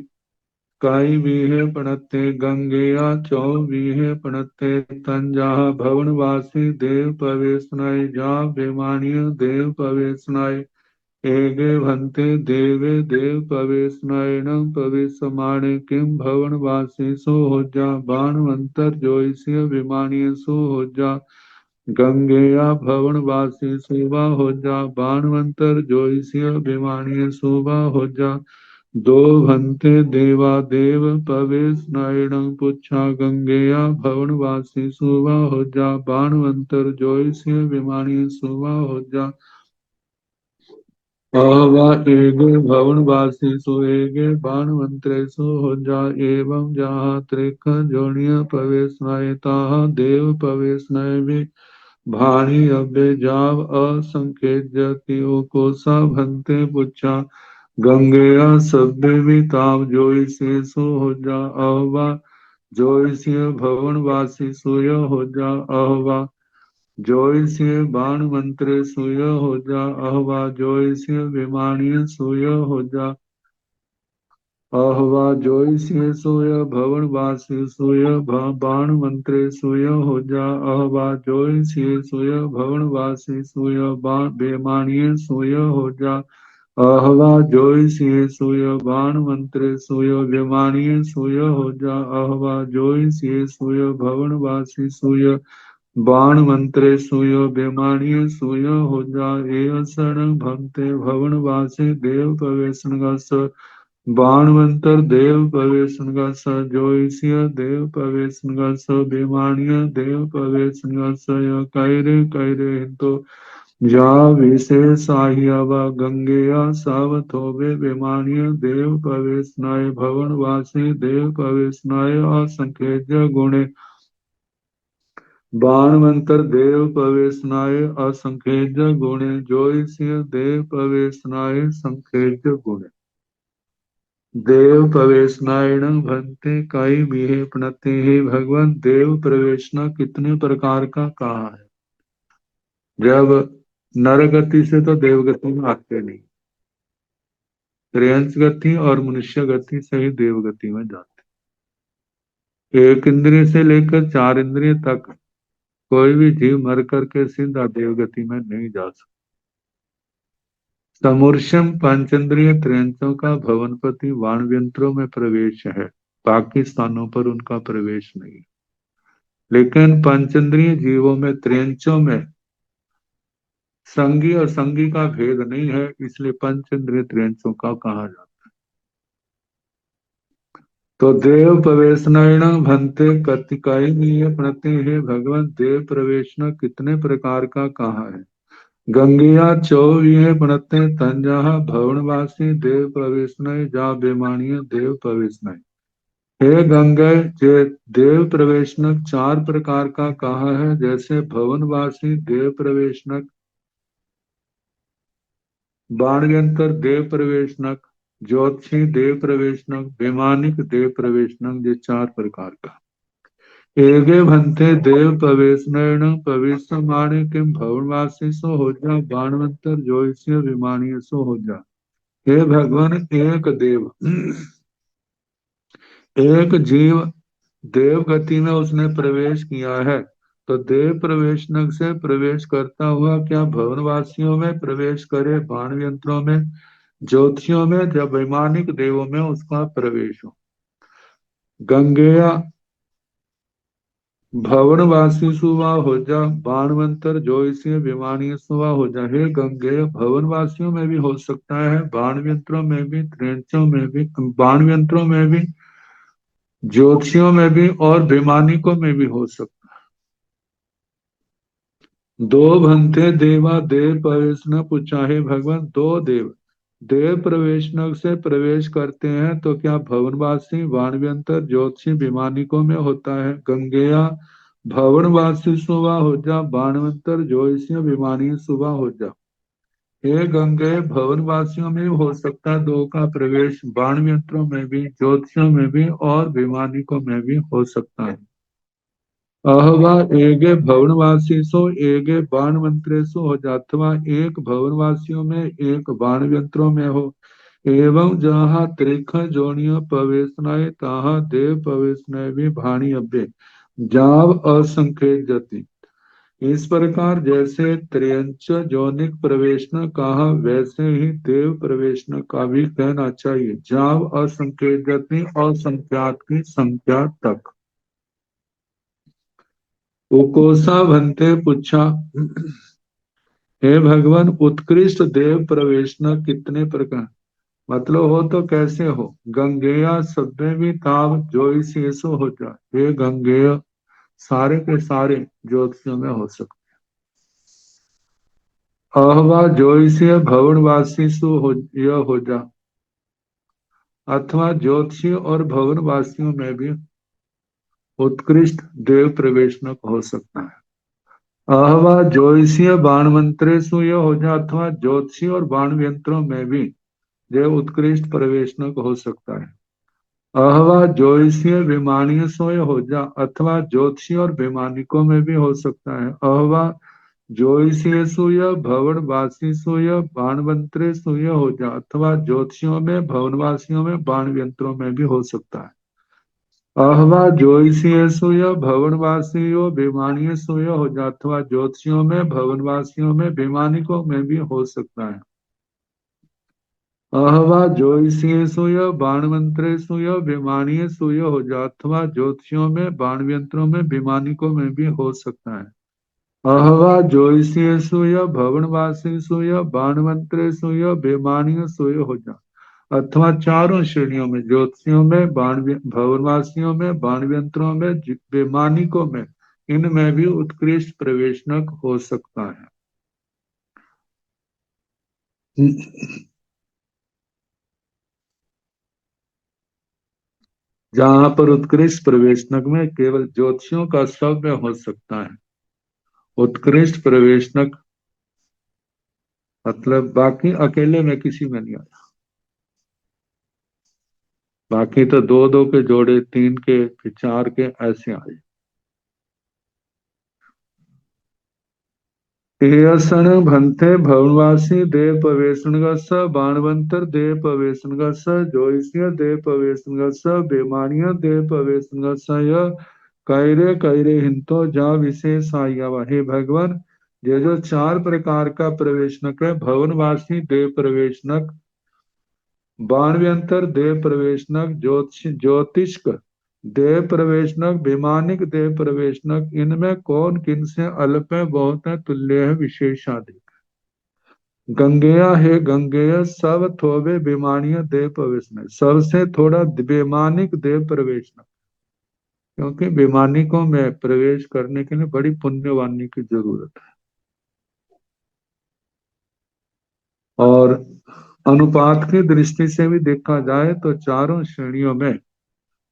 काई बीहे पणते गंगेया चौ बीहे पणते तंजा भवनवासी देव प्रवेशनाय जा बेमानिय देव प्रवेशनाय एगे भंते देवे देव प्रवेशनायण प्रवेशमाणे किम भवनवासी सो हो जा बाणवंतर जोइस्य विमानीय सो हो जा गंगेया भवनवासी शोभा हो जा बाणवंतर जोइस्य विमानीय शोभा हो जा दो भंते देवा देव प्रवेश नारायण पुच्छा गंगेया भवनवासी शोभा हो जा बाणवंतर जोइस्य विमानीय शोभा हो जा अहवा एगे भवनवासी सो एगे बाणवंतरे सो हो जा एवं जहाँ त्रिक जोनिय प्रवेश नायता देव प्रवेश नय भी भाणी अव्य जाव असंकेत जतियों को सा भंते पुच्छा गंगेया सभ्य भी ताव जोई से सो हो जा अहवा जोई से भवनवासी सोय हो जा अहवा जोय से बाण मंत्र सोय हो जा अहवा जोय से विमानीय सोय हो जा अहवा जोय से सोय भवन वासी सोय बाण मंत्र सोय हो जा अहवा जोय से सोय भवन वासी सोय बेमानीय सोय हो जा अहवा जोय से सोय बाण मंत्र सोय विमानीय सोय हो जा अहवा जोय से सोय भवन वासी सोय बाण मंत्रे सूयो बेमानी सूयो हो जा एव शरण भक्ते भवन वासी देव प्रवेशन बाण मंत्र देव प्रवेशन जोइसिय देव प्रवेशन बेमानिय देव प्रवेशन कैरे कैरे हिंतो या विशेष आहियावा गंगेया सावथोबे बेमानिय देव प्रवेशनाय भवन वासी देव प्रवेशनाय असंख्य गुणे बाणवंतर देव प्रवेशनाय असंख्य गुणे जोइसिय देव प्रवेशनाय संख्य गुणे देव प्रवेशनायण भंते काई बीहे प्रणते। हे भगवान देव प्रवेशना कितने प्रकार का कहा है? जब नरगति से तो देवगति में आते नहीं, त्रयंश गति और मनुष्य गति से ही देवगति में जाते। एक इंद्रिय से लेकर चार इंद्रिय तक कोई भी जीव मर करके सीधा देवगति में नहीं जा सकता। समूर्षम पंचेंद्रिय त्रयंचों का भवनपति वाणव्यंत्रों में प्रवेश है, बाकी स्थानों पर उनका प्रवेश नहीं। लेकिन पंचेंद्रिय जीवों में त्रयंचों में संगी और संगी का भेद नहीं है, इसलिए पंचेंद्रिय त्रयंचों का कहा जाता है। तो देव प्रवेशनायण भंते कतिकाई प्रणते। हे भगवान देव प्रवेशना कितने प्रकार का कहा है? गंगिया चौवीहे बनते तंजहा भवनवासी देव प्रवेश नहीं जा बेमानिय देव प्रवेश नहीं। हे गंगे, जे देव प्रवेशनक चार प्रकार का कहा है, जैसे भवनवासी देव प्रवेशनक, बाणव्यंतर देव प्रवेशनक, ज्योतिषी देव प्रवेशनक, वैमानिक देव प्रवेशनक, ये चार प्रकार का। एगे भंते देव प्रवेशनैण प्रवेशमाणे किम भवनवासी सो हो जा बाणवंतर ज्योतिषी विमानीय सो हो जा। हे भगवान, एक देव, एक जीव देव गति में उसने प्रवेश किया है, तो देव प्रवेशनक से प्रवेश करता हुआ क्या भवनवासियों में प्रवेश करे, बाण यंत्रों में, ज्योतिषियों में, जब वैमानिक देवों में उसका प्रवेश हो। गंगेया भवनवासी सुवा हो जा बाणवंतर ज्योतिषी विमानीय सुवा हो जा। हे गंगे, भवनवासियों में भी हो सकता है, बाण यंत्रों में भी, त्रिंचों में भी, बाण यंत्रों में भी, ज्योतिषियों में भी और वैमानिकों में भी हो सकता है। दो भंते देवा देव प्रवेश न पूछा, हे भगवान, दो देव देव प्रवेशनक से प्रवेश करते हैं, तो क्या भवनवासी वाणव्यंतर ज्योतिषी विमानिकों में होता है। गंगेया भवनवासी सुबह हो जा बाणवंतर ज्योतिषी विमानी सुबह हो जा। हे गंगे, भवनवासियों में भी हो सकता है दो का प्रवेश, बाण यंत्रों में भी, ज्योतिषियों में भी और विमानिकों में भी हो सकता है। अहवा एगे भवनवासी सो एगे बाण मंत्रे सो हो जा, अथवा एक भवनवासियों में एक बाण यंत्रों में हो। एवं जहाँ त्रिख जोनियो प्रवेशनाय तहाँ देव प्रवेशनाय भी भाणी अभ्य जाव असंख्य जति। इस प्रकार जैसे त्र्यंच जोनिक प्रवेशना कहा, वैसे ही देव प्रवेशना का भी कहना चाहिए, जाव असंख्य जति और संख्यात की संख्या तक। उकोसा भंते पूछा, हे भगवान, उत्कृष्ट देव प्रवेशना कितने प्रकार, मतलब हो तो कैसे हो। गंगेया शब्द में भी ताव ज्योतिषो हो जा। हे गंगेय, सारे के सारे ज्योतिषियों में हो सकते। अहवा ज्योतिषीय भवनवासी सु हो, यह हो जा, अथवा ज्योतिषी और भवनवासियों में भी उत्कृष्ट देव प्रवेशनक हो सकता है। अहवा ज्योतिषीय बाण मंत्रे सु यह हो जा, अथवा ज्योतिषी और बाण यंत्रों में भी देव उत्कृष्ट प्रवेशनक हो सकता है। अहवा ज्योतिषीय विमानीय सोय हो जा, अथवा ज्योतिषी और वैमानिकों में भी हो सकता है। अहवा ज्योतिषीय सूय भवनवासी सूय बाणवंत्रे सूय हो जा, अथवा ज्योतिषियों में, भवनवासियों में, बाण यंत्रों में भी हो सकता है। अहवा ज्योतिषीय सूय भवनवासियों वैमानीय सूय हो जा, अथवा ज्योतिषियों में, भवनवासियों में, वैमानिकों में भी हो सकता है। अहवा ज्योतिषीय सूय बाणवंत्रे सूय विमानीय सूय हो जा, अथवा ज्योतिषियों में, बाण यंत्रों में, विमानिकों में भी हो सकता है। अहवा ज्योतिषीय सूय भवनवासी सूय बाणवंत्रे सूय विमानीय सूय हो जा, अथवा चारों श्रेणियों में, ज्योतिषियों में, बाण भवनवासियों में, बाण यंत्रों में, विमानिकों में, इनमें भी उत्कृष्ट प्रवेशनक हो सकता है। जहां पर उत्कृष्ट प्रवेशनक में केवल ज्योतिषियों का शब्द हो सकता है। उत्कृष्ट प्रवेशनक मतलब बाकी अकेले में किसी में नहीं आता। बाकी तो दो दो के जोड़े, तीन के, फिर चार के, ऐसे आए। सन भंते भवनवासी देव प्रवेशन बाणवंतर देव प्रवेशन ज्योतिषीय देव प्रवेशन बेमानिया देव प्रवेशन कैरे कैरे हिंतो जा विशेष आया। हे भगवान, ये जो चार प्रकार का प्रवेशनक है, भवनवासी देव प्रवेशनक, बाणव्यंतर देव प्रवेशनक, ज्योतिष्क देव प्रवेशनक, विमानिक देव प्रवेशनक, इनमें कौन किन से अल्प है, बहुत है, तुल्य है, विशेषाधिक। गंगेया, हे गंगेय, सब थोबे विमानीय देव प्रवेशनक, सबसे थोड़ा विमानिक देव प्रवेशनक, क्योंकि विमानिकों में प्रवेश करने के लिए बड़ी पुण्यवानी की जरूरत है। और अनुपात की दृष्टि से भी देखा जाए तो चारों श्रेणियों में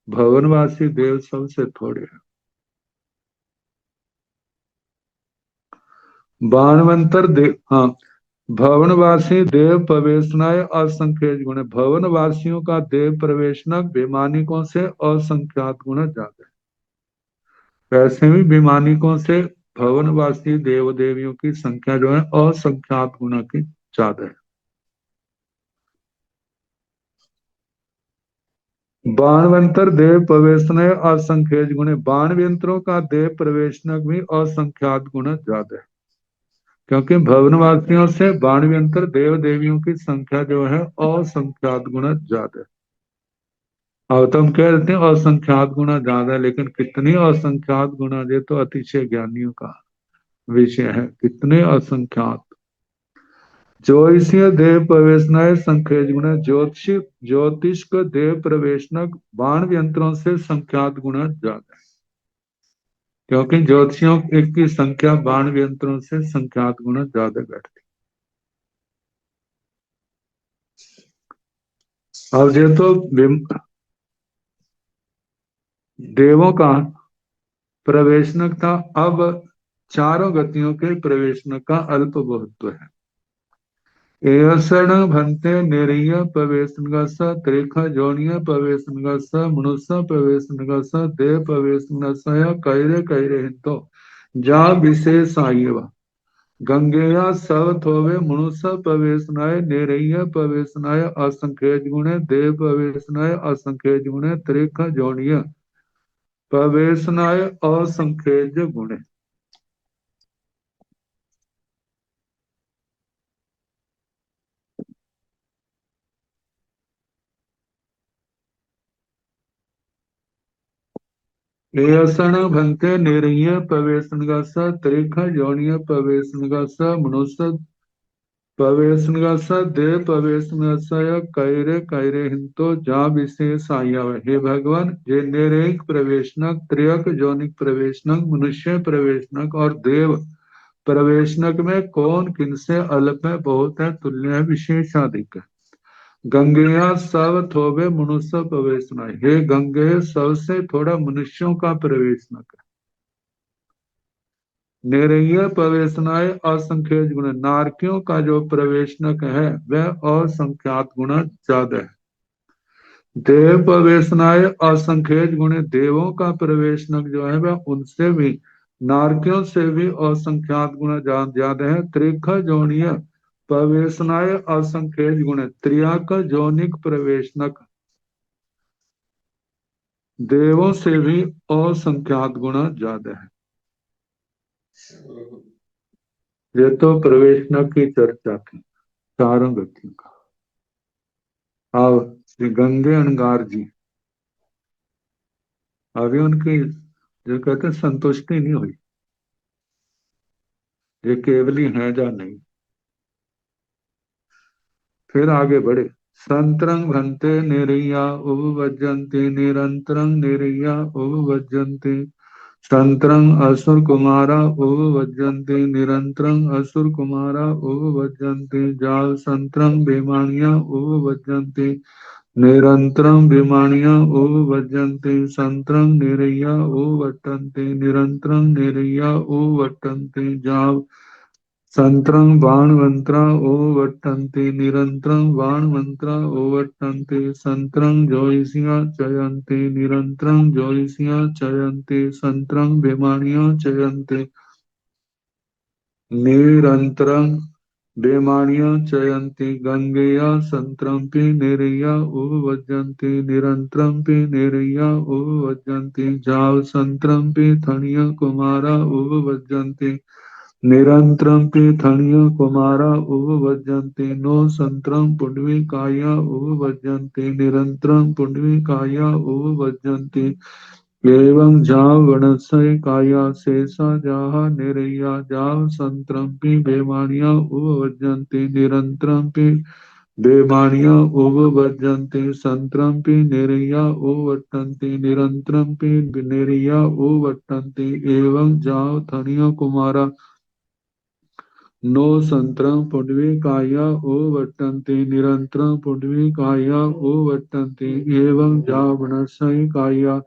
भवनवासी देव सबसे थोड़े हैं। बाणवंतर देव, हाँ, भवनवासी देव प्रवेशनाय असंख्य गुण है। भवनवासियों का देव प्रवेशनक वैमानिकों से असंख्यात गुण ज्यादा है। वैसे भी वैमानिकों से भवनवासी देव देवियों की संख्या जो है असंख्यात गुना की ज्यादा है। बाणवंतर देव प्रवेशनय असंख्य गुण, बाणवंतरों का देव प्रवेशनक भी असंख्यात गुण ज्यादा है, क्योंकि भवनवासियों से बाणवंतर देव देवियों की संख्या जो है असंख्यात गुना ज्यादा है। अब तो हम कह देते हैं असंख्यात गुना ज्यादा है, लेकिन कितनी असंख्यात गुना, ये तो अतिशय ज्ञानियों का विषय है। कितने असंख्यात। ज्योतिषीय देव प्रवेशनाय संख्य गुण, ज्योतिष का देव प्रवेशनक बाण यंत्रों से संख्यात गुना ज्यादा है, क्योंकि ज्योतिषियों की संख्या बाण यंत्रों से संख्यात गुना ज्यादा घटती। अब ये तो देवों का प्रवेशनक था। अब चारों गतियों के प्रवेशनक का अल्प महत्व है। एयसण भंते निरीय प्रवेशनगस त्रिख जोनिय प्रवेशनगस मनुष्य प्रवेशनगस देव प्रवेशनगस कैरे कैरे हिंतो जा विशेष आयव गंगेया सब थोवे मनुष्य प्रवेशनाय निरीय प्रवेशनाय असंख्य गुणे देव प्रवेशनाय असंख्य गुणे त्रिख जोनिय प्रवेशनाय असंख्य गुणे। एयसण भंते निरीय प्रवेशनगस त्रिख जोनिय प्रवेशनगस मनुष्य प्रवेशनगस देव प्रवेशनगस कैरे कैरे हिंतो जा विशेष आयव। हे भगवान, ये निरेक प्रवेशनक त्रियक जोनिक प्रवेशनक मनुष्य प्रवेशनक और देव प्रवेशनक में कौन किनसे अल्प है, बहुत है, तुल्य है, विशेषाधिक है। गंगेया सब थोबे मनुष्य प्रवेशना, हे गंगे सबसे थोड़ा मनुष्यों का प्रवेशनक है। निरय प्रवेशनाय असंख्य गुण, नारकियों का जो प्रवेशनक है वह असंख्यात गुण ज्यादा है। देव प्रवेशनाय असंख्य गुण, देवों का प्रवेशनक जो है वह उनसे भी, नारकियों से भी असंख्यात गुण ज्यादा है। त्रिख जोनिय प्रवेशनाय असंख्य गुण, त्रियाक जोनिक प्रवेशनक देवों से भी असंख्यात गुना ज्यादा है। ये तो प्रवेशना की चर्चा थी चारों गतियों का। अब श्री गंगे अनगार जी, अभी उनकी जो कहते हैं संतुष्टि नहीं हुई, ये केवली है या नहीं। फिर आगे बढ़े। संतरंग भंते निरैया उपवज्जन्ति निरंतरं निरैया उपवज्जन्ति संतरं असुर कुमारा उपवज्जन्ति निरंतरं असुर कुमारा उपवज्जन्ति जाल संतरं बेमानिया उपवज्जन्ति निरंतरं बेमानिया उपवज्जन्ति संतरं निरैया उपवट्टन्ति निरंतरं निरैया उपवट्टन्ति जाल संतरं बाणवंत्रा ओवट्टन्ति निरंतरं बाणवंत्रा ओवट्टन्ति संतरं ज्योतिषिया चयन्ति निरंतरं ज्योतिषिया चयन्ति संतरं बेमानिया चयन्ति निरंतरं बेमानिया चयन्ति गंगेया संतरंपि निरैया उपवज्जन्ति निरंतरंपि निरैया उपवज्जन्ति जाव संतरंपि थनिया कुमारा उपवज्जन्ति निरंतरं तीर्थणीय कुमारा उपवज्जन्ति नो संतरं पुंडवीकाया उपवज्जन्ति निरंतरं पुंडवीकाया उपवज्जन्ति एवं जाव वनस्य काया शेषा जाह निरैया जाव संतरंपि बेमानिया उपवज्जन्ति निरंतरंपि बेमानिया उपवज्जन्ति संतरंपि निरैया उपवट्टन्ति निरंतरंपि निरैया उपवट्टन्ति एवं जाव थनिया कुमारा नो संत्रं पुण्डरीकाया ओवर्तन्ते निरन्तरं पुण्डरीकाया ओवर्तन्ते एवं जावनसैकाया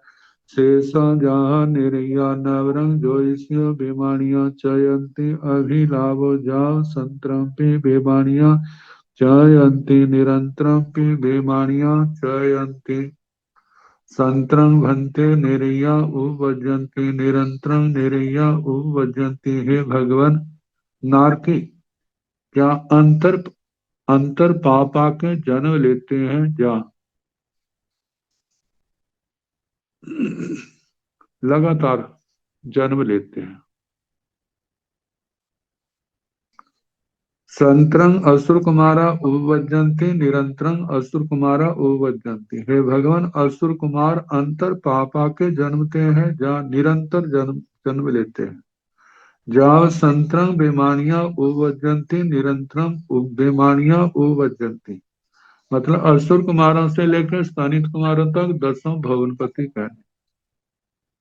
शेषा जाहा निरया नवरं ज्योतिष्य बेमानिया चयन्ति अभिलाभो जाव संत्रंपि बेमानिया चयन्ति निरन्तरं बेमानिया चयन्ति संत्रं भन्ते निरया उपवजन्ति निरंतरं निरया उपवजन्ति। हे भगवान, नारकी क्या अंतर अंतर पापा के जन्म लेते हैं या लगातार जन्म लेते हैं। संत्रं असुर कुमारा उपवजन्ति निरंतरं असुर कुमारा उपवजन्ति। हे भगवान, असुर कुमार अंतर पापा के जन्मते हैं या निरंतर जन्म जन्म लेते हैं। जाव संत्रं बेमानियां उपवजन्ति निरंतरम बेमानियां उपवजन्ति। मतलब असुर कुमारों से लेकर स्थानित कुमारों तक दसों भुवनपति कहने।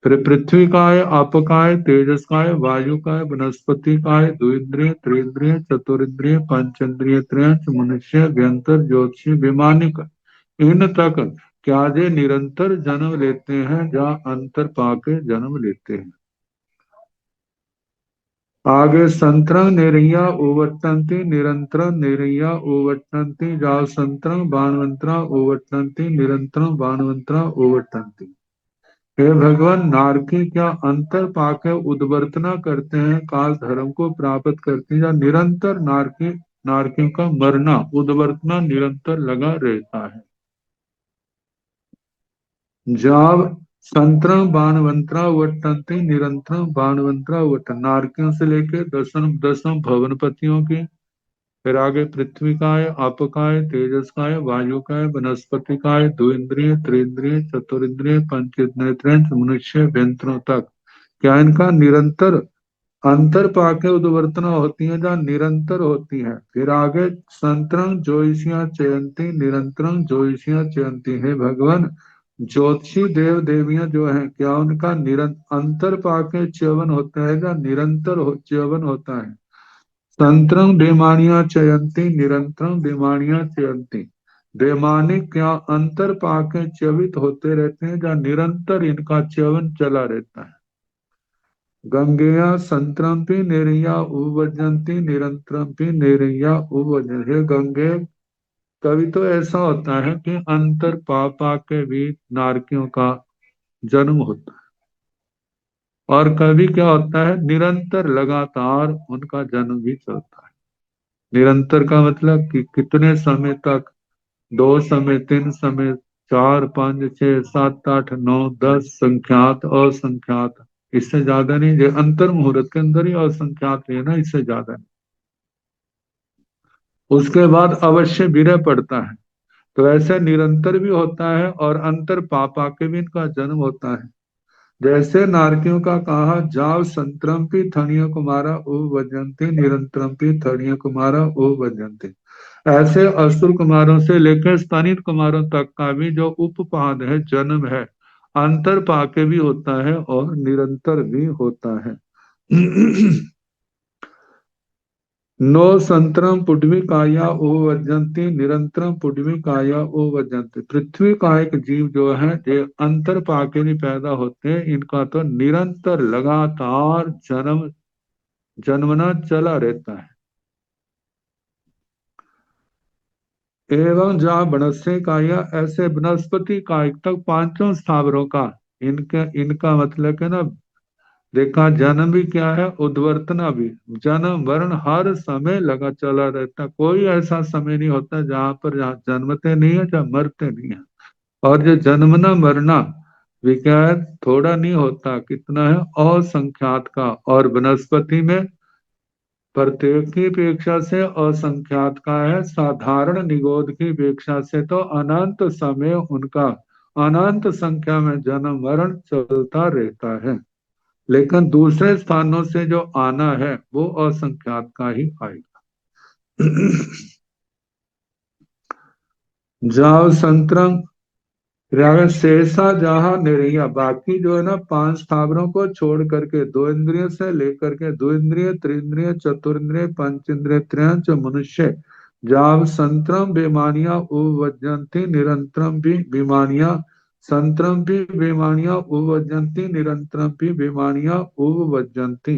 फिर पृथ्वी काय, आप काय, तेजस काय, वायु काय, वनस्पति काय, द्विन्द्रिय त्रिन्द्रिय चतुरिन्द्रिय पंचेन्द्रिय त्रयंच मनुष्य व्यंतर ज्योतिषी विमानिक इन तक क्या जे निरंतर जन्म लेते हैं या अंतर पाके जन्म लेते हैं। आगे संत्रं निरया ओवर्तन्ति निरंतरं निरया ओवर्तन्ति जाव संत्रं बाणवंतरा ओवर्तन्ति निरंतरं बाणवंतरा ओवर्तन्ति। हे भगवान, नारकी क्या अंतर पाके उद्वर्तना करते हैं, काल धर्म को प्राप्त करते हैं या निरंतर नारकी नारकियों का मरना उद्वर्तना निरंतर लगा रहता है। जाव संतरं बाणवंतरा वर्तन्ते निरंतरं बाणवंतरा वर्तन। नारकियों से लेकर दसम दसम भवनपतियों की। फिर आगे पृथ्वी काय, आप काय, तेजस काय, वायु काय, वनस्पति काय, द्विन्द्रिय त्रिन्द्रिय चतुरिन्द्रिय पंचेन्द्रिय त्रयंच मनुष्य व्यंतरों तक क्या इनका निरंतर अंतर पाके उद्वर्तना होती है या निरंतर होती है। फिर आगे संतरं ज्योतिषियां चयंती निरंतरं ज्योतिषियां चयंती। है भगवान, ज्योतिषी देव देवियां जो हैं क्या उनका अंतर पाके च्यवन होता है या निरंतर च्यवन होता है। संतरं बेमानियां चयंती निरंतरं बेमानियां चयंती। बेमानिक क्या अंतर पाके च्यवित होते रहते हैं या निरंतर इनका च्यवन चला रहता है। गंगेया संतरंपि नेरिया उपवजंती निरंतरंपि नेरिया उपवजन। हे गंगे, कभी तो ऐसा होता है कि अंतर पापा के भी नारकियों का जन्म होता है और कभी क्या होता है निरंतर लगातार उनका जन्म भी चलता है। निरंतर का मतलब कि कितने समय तक, 2 समय, 3 समय, 4, 5, 6, 7, 8, 9, 10 संख्यात असंख्यात, इससे ज्यादा नहीं। ये अंतर मुहूर्त के अंदर ही असंख्यात है ना, इससे ज्यादा नहीं। उसके बाद अवश्य विरह पड़ता है। तो ऐसे निरंतर भी होता है और अंतर पापा के भी इनका जन्म होता है। जैसे नारकियों का कहा, जाव संतरंपि थणिय कुमारा ओ वजंती निरंतरंपि थणिय कुमारा ओ वजंती। ऐसे असुर कुमारों से लेकर स्तनित कुमारों तक का भी जो उपपाद है, जन्म है, अंतर पाके भी होता है और निरंतर भी होता है। नो संतरम पुडवी काया ओ वजंती निरंतरम पुडवी काया ओ वजंती। पृथ्वी का एक जीव जो है ये अंतर पाके नहीं पैदा होते, इनका तो निरंतर लगातार जन्म जन्मना चला रहता है। एवं जहाँ बनस्य काया, ऐसे वनस्पति कायिक तक पांचों स्थावरों का इनका इनका मतलब है ना, देखा जन्म भी क्या है, उद्वर्तना भी। जन्म वर्ण हर समय लगा चला रहता, कोई ऐसा समय नहीं होता जहां पर जहाँ जन्मते नहीं है जहाँ मरते नहीं है। और जो जन्मना मरना भी क्या है, थोड़ा नहीं होता, कितना है, असंख्यात का। और वनस्पति में प्रत्येक की अपेक्षा से असंख्यात का है, साधारण निगोद की अपेक्षा से तो अनंत समय उनका अनंत संख्या में जन्म मरण चलता रहता है। लेकिन दूसरे स्थानों से जो आना है वो असंख्यात का ही आएगा। जाव संतरंग प्रयाग शेषा जहाँ निर्या, बाकी जो है ना पांच स्थावरों को छोड़ करके, दो इंद्रियों से लेकर के, दो इंद्रिय, त्रिंद्रिय, चतुर्न्द्रिय, पंच इंद्रिय, त्रयंच मनुष्य, जाव संतरम बेमानिया उपवजंती निरंतरम भी बीमानिया, संतरम भी बेमानिया उपवजंती निरंतरम भी बीमानिया उपवजंती।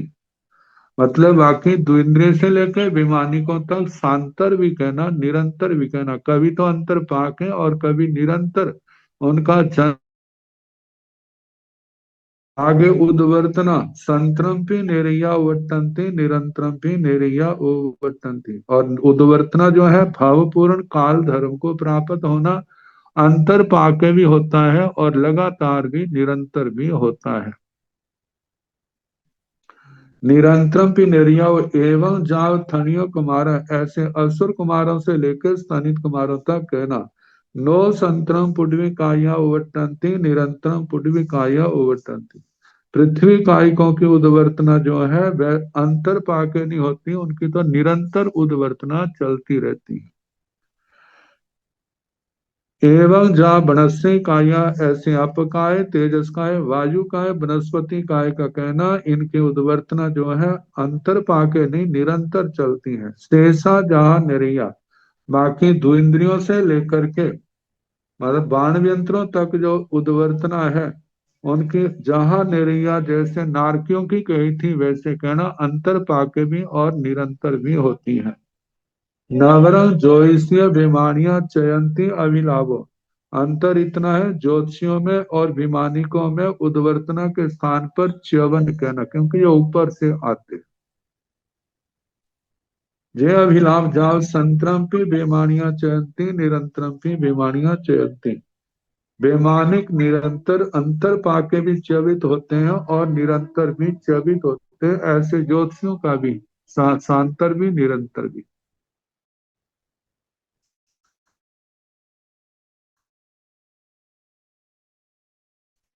मतलब बाकी द्विंद्रिय से लेकर वैमानिकों तक सांतर भी कहना, निरंतर भी कहना, कभी तो अंतर पाके और कभी निरंतर उनका जन्म। आगे उद्वर्तना, संतरम्पी नेरिया उवर्तन्ति निरंतरम्पी नेरिया उवर्तन्ति। और उद्वर्तना जो है भावपूर्ण काल धर्म को प्राप्त होना, अंतर पाके भी होता है और लगातार भी निरंतर भी होता है। निरंतरम भी निर्या एवं जाव थनियो कुमार, ऐसे असुर कुमारों से लेकर स्तनित कुमारों तक कहना। नो संतरम पुडवी काया उवर्तन्ति निरंतरम पुडवी काया उवर्तन्ति। पृथ्वी कायिकों की उद्वर्तना जो है वह अंतर पाके नहीं होती, उनकी तो निरंतर उद्वर्तना चलती रहती है। एवं जा बनस्सी काया, ऐसे अपकाय, तेजस काय, वायु काय, वनस्पति काय का कहना, इनके उद्वर्तना जो है अंतर पाके नहीं निरंतर चलती हैं। शेषा जहा निरिया, बाकी द्विंद्रियों से लेकर के मतलब बाण यंत्रों तक जो उद्वर्तना है उनकी जहां निरिया, जैसे नारकियों की कही थी वैसे कहना, अंतर पाके भी और निरंतर भी होती हैं। नवरंग ज्योतिषीय बीमारियां चयंती अभिलाभो, अंतर इतना है ज्योतिषियों में और विमानिकों में उद्वर्तना के स्थान पर च्यवन कहना, क्योंकि ये ऊपर से आते। जे अभिलाभ जाव संतरम बीमारियां चयंती निरंतरम बीमारियां चयंती। वैमानिक निरंतर अंतर पाके भी च्यवित होते हैं और निरंतर भी च्यवित होते हैं, ऐसे ज्योतिषियों का भी सांतर भी निरंतर भी।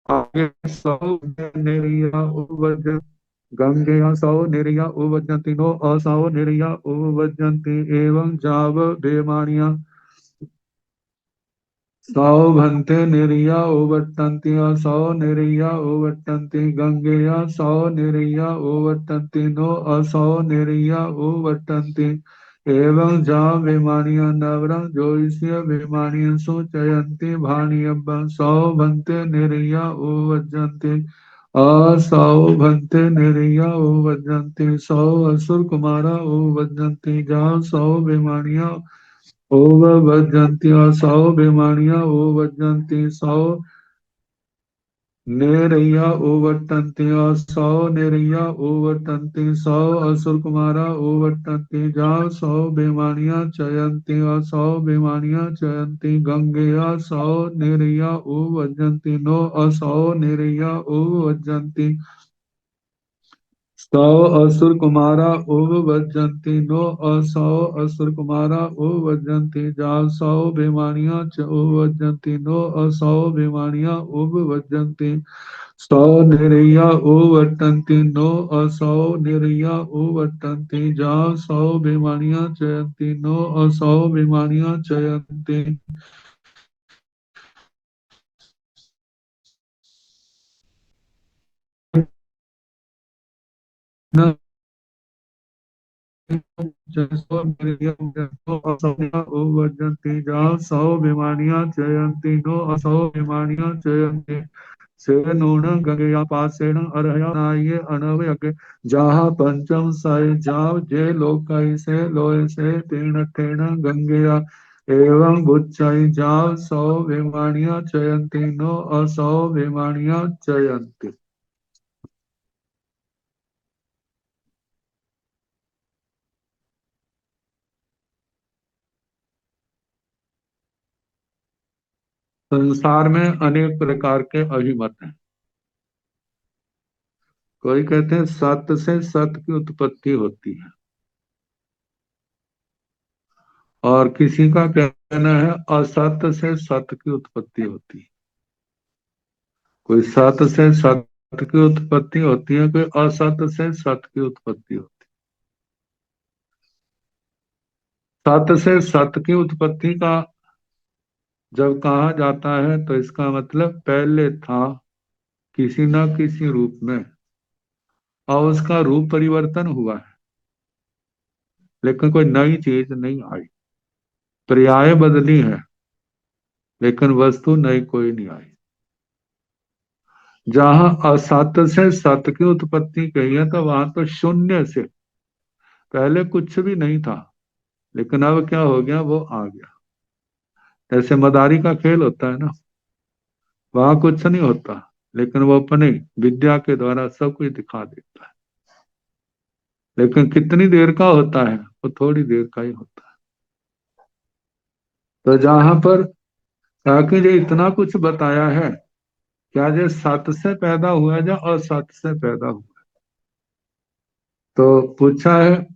आगे सौ निर्या उवज, गंगेय सौ निर्या उवजंती नो असौ निर्या उवजंती एवं जाव बेमानिया सौ भन्ते निर्या उवर्तन्ति असौ निर्या उवर्तन्ति गंगेय सौ निर्या उवर्तन्ति नो असौ निर्या उवर्तन्ति एवं जा विमानिया नवरं ज्योतिषीय विमानिया सुचयन्ति भानियब्बं सौ भन्ते निर्या उवजन्ति असौ भन्ते निर्या उवजन्ति सौ असुर कुमारा उवजन्ति जा सौ विमानिया ओवज्जन्ति सौ बेमानियां ओवज्जन्ति सौ नेरैया ओवर्तन्ति सौ नेरैया ओवर्तन्ति सौ असुर कुमारा ओवर्तन्ति जा सौ बेमानियां चयन्ति सौ बेमानियां चयन्ति गंगेया सौ नेरैया ओवज्जन्ति नो असौ नेरैया ओवज्जन्ति सौ असुर कुमारा उपवज्जन्ति नो असौ असुर कुमारा उपवज्जन्ति जा सौ बेमानियां च उपवज्जन्ति नो असौ बेमानियां उपवज्जन्ति सौ निरैया उपवर्तन्ति नो असौ निरैया उपवर्तन्ति जा सौ बेमानियां चयन्ति नो असौ बेमानियां चयन्ति। न जसो वर्जन्ति जा सौ बीमानियां चयन्ति नो असौ बीमानियां चयन्ति से नून गंगया पासेन अरहया नाये अनवयक जहाँ पंचम साय जाव जे लोकाई से लोय से तीर्ण तेण गंगया एवं बुच्चाई जाव सौ बीमानियां चयन्ति नो असौ बीमानियां चयन्ति। संसार में अनेक प्रकार के अभिमत हैं। कोई कहते हैं सत्य से सत्य की उत्पत्ति होती है, और किसी का कहना है असत्य से सत्य की उत्पत्ति होती है। कोई सत्य से सत्य की उत्पत्ति होती है, कोई असत्य से सत्य की उत्पत्ति होती है। सत्य से सत्य की उत्पत्ति का जब कहा जाता है तो इसका मतलब पहले था किसी न किसी रूप में और उसका रूप परिवर्तन हुआ है, लेकिन कोई नई चीज नहीं आई। पर्याय बदली है लेकिन वस्तु नई कोई नहीं आई। जहां असत से सत की उत्पत्ति कही है तो वहां तो शून्य से, पहले कुछ भी नहीं था लेकिन अब क्या हो गया, वो आ गया। जैसे मदारी का खेल होता है ना, वहां कुछ नहीं होता लेकिन वो अपने विद्या के द्वारा सब कुछ दिखा देता है। लेकिन कितनी देर का होता है, वो थोड़ी देर का ही होता है। तो जहां पर ताकि ये इतना कुछ बताया है, क्या ये सत से पैदा हुआ या असत से पैदा हुआ? तो पूछा है,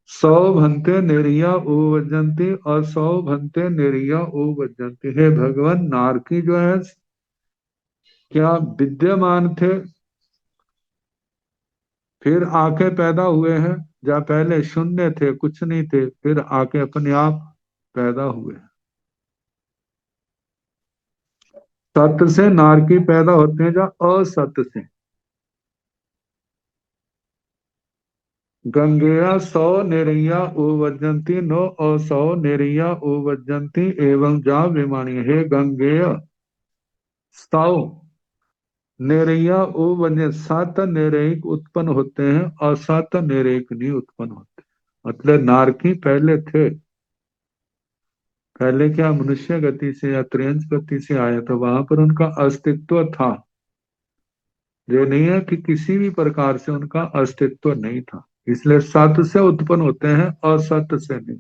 सौ भंते नेरिया उवजंती और सौ भंते नेरिया उवजंती। हे भगवान, नारकी जो है क्या विद्यमान थे फिर आके पैदा हुए हैं, या पहले शून्य थे कुछ नहीं थे फिर आके अपने आप पैदा हुए? सत्य से नारकी पैदा होते हैं या असत्य से? गंगेया सौ निरैया उवजंती नो असौ निरैया उवजंती एवं जा विमानी। हे गंगेय, सौ निरैया उवजन, सात निरैक उत्पन्न होते हैं और सात निरैक नहीं उत्पन्न होते। मतलब नारकी पहले थे, पहले क्या मनुष्य गति से या त्रियंच गति से आया था, वहां पर उनका अस्तित्व था। ये नहीं है कि किसी भी प्रकार से उनका अस्तित्व नहीं था, इसलिए सत्य से उत्पन्न होते हैं असत्य से नहीं।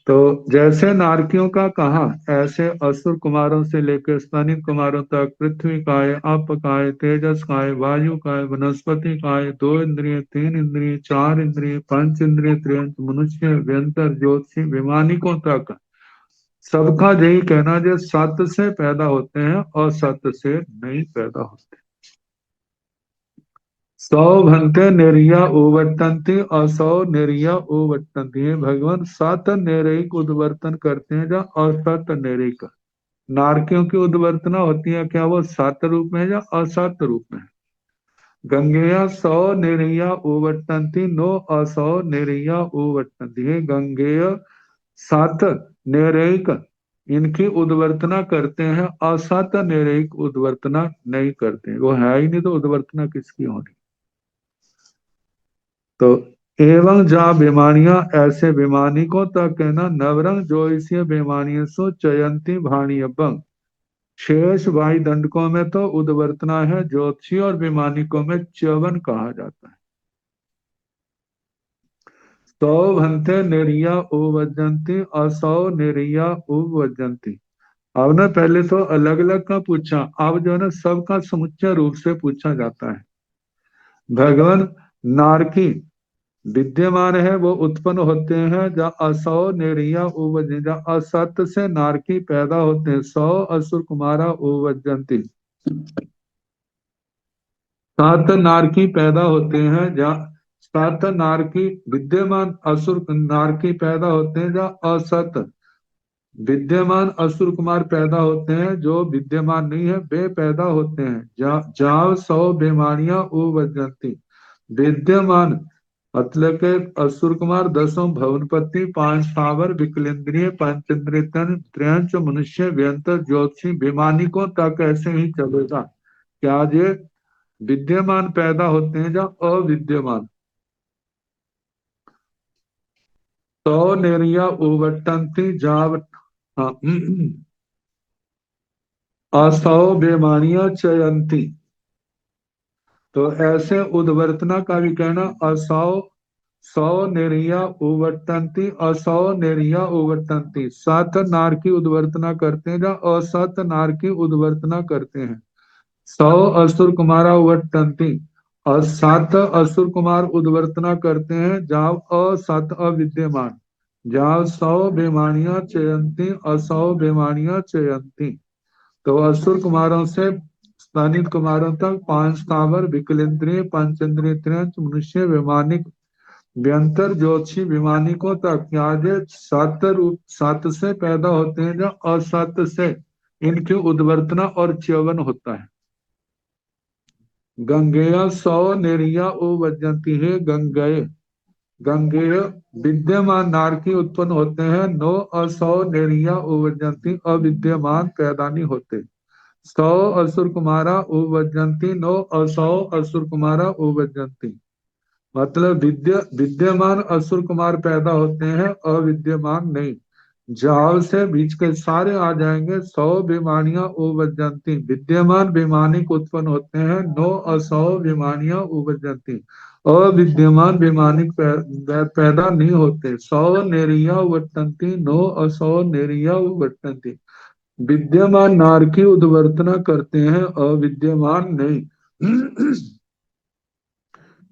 तो जैसे नारकियों का कहा, ऐसे असुर कुमारों से लेकर स्तनित कुमारों तक पृथ्वी काय, अप काय, तेजस काय, वायु काय, वनस्पति काय, दो इंद्रिय, तीन इंद्रिय, चार इंद्रिय, पंच इंद्रिय, त्रियंच, मनुष्य, व्यंतर, ज्योतिषी, विमानिकों तक सबका यही कहना जो सत्य से पैदा होते हैं और सत्य से नहीं पैदा होते। सौ भंते निर्या उवर्तन्ति और सौ निर्या उवर्तन्ति। भगवान सात निर्यिक उद्वर्तन करते हैं या असत निर्यिक। नारकियों की उद्वर्तना होती है, क्या वो सत रूप में या असत रूप में? गंगेया सौ निर्या उवर्तन्ति नो असौ निर्या उवर्तन्ति। गंगेय सात निर्यिक इनकी उद्वर्तना करते हैं, असत निर्यिक उद्वर्तना नहीं करते। वो है ही नहीं तो उद्वर्तना किसकी होनी? तो एवं जा बीमारियां, ऐसे बीमानिकों तक कहना, नवरंग ज्योतिषीय बीमारियों सो चयंती भाणी बंग। शेष भाई दंडकों में तो उद्वर्तना है, ज्योतिषी और बीमानिकों में च्यवन कहा जाता है। सौ भंते निर्या उवजंती और सौ निर्या उवजंती। अब ना पहले तो अलग अलग का पूछा, अब जो है ना सबका समुच्चय रूप से पूछा जाता है। भगवान नारकी विद्यमान है, वो उत्पन्न होते हैं जहाँ असौ निर्या उवजन, जहाँ असत से नारकी पैदा होते हैं। सौ असुर कुमारा उवजंती, सात नारकी पैदा होते हैं जहाँ सात नारकी विद्यमान असुर नारकी पैदा होते हैं, जहाँ असत विद्यमान असुर कुमार पैदा होते हैं, जो विद्यमान नहीं है वे पैदा होते हैं। जहाँ सौ बीमारियां उवजंती, विद्यमान मतलब के असुर कुमार दसों भवनपति, पांच स्थावर, विकलेंद्रिय, पंचेंद्रिय, त्रियंच, मनुष्य, व्यंतर, ज्योतिषी, विमानिकों तक ऐसे ही चलेगा। क्या ये विद्यमान पैदा होते हैं या अविद्यमान? तो निर्या उवटंती जाव, हाँ, असौ बेमानिया चयंती। तो ऐसे उद्वर्तना का भी कहना, असौ सौ निर्या उवर्तंती, असौ निर्या उवर्तंती। सात नार की उद्वर्तना करते हैं या असत नार की उद्वर्तना करते हैं। सौ असुर कुमारा उवर्तंती और सात असुर कुमार उद्वर्तना करते हैं जहाँ असत अविद्यमान। जहाँ सौ बेमानियां चयंती, असौ बेमानियां चयंती। तो असुर कुमारों से स्थानित कुमारों तक पांच स्थावर, विकलेंद्रिय, पंचेंद्रिय, त्रियंच, मनुष्य, वैमानिक व्यंतर ज्योतिषी विमानिकों तक आगे सत से पैदा होते हैं जो असत से इनकी उद्वर्तना और च्यवन होता है। गंगेय सौ निर्या वजंती है गंगेय गंगेय विद्यमान नारकी उत्पन्न होते हैं। नो असौ निर्या वजंती अविद्यमान पैदा नहीं होते। सौ असुर कुमारा वजंती नो असौ असुर कुमारा वजंती मतलब विद्यमान असुर कुमार पैदा होते हैं अविद्यमान नहीं। जाल से बीच के सारे आ जाएंगे। 100 बीमारियां उपजती विद्यमान बीमानिक उत्पन्न होते हैं। 9 असौ बीमारियां उपजती अविद्यमान बीमानिक पैदा नहीं होते। 100 नेरिया वर्तंती 9 असौ नेरिया वर्तंती विद्यमान नारकी उद्वर्तना करते हैं अविद्यमान नहीं।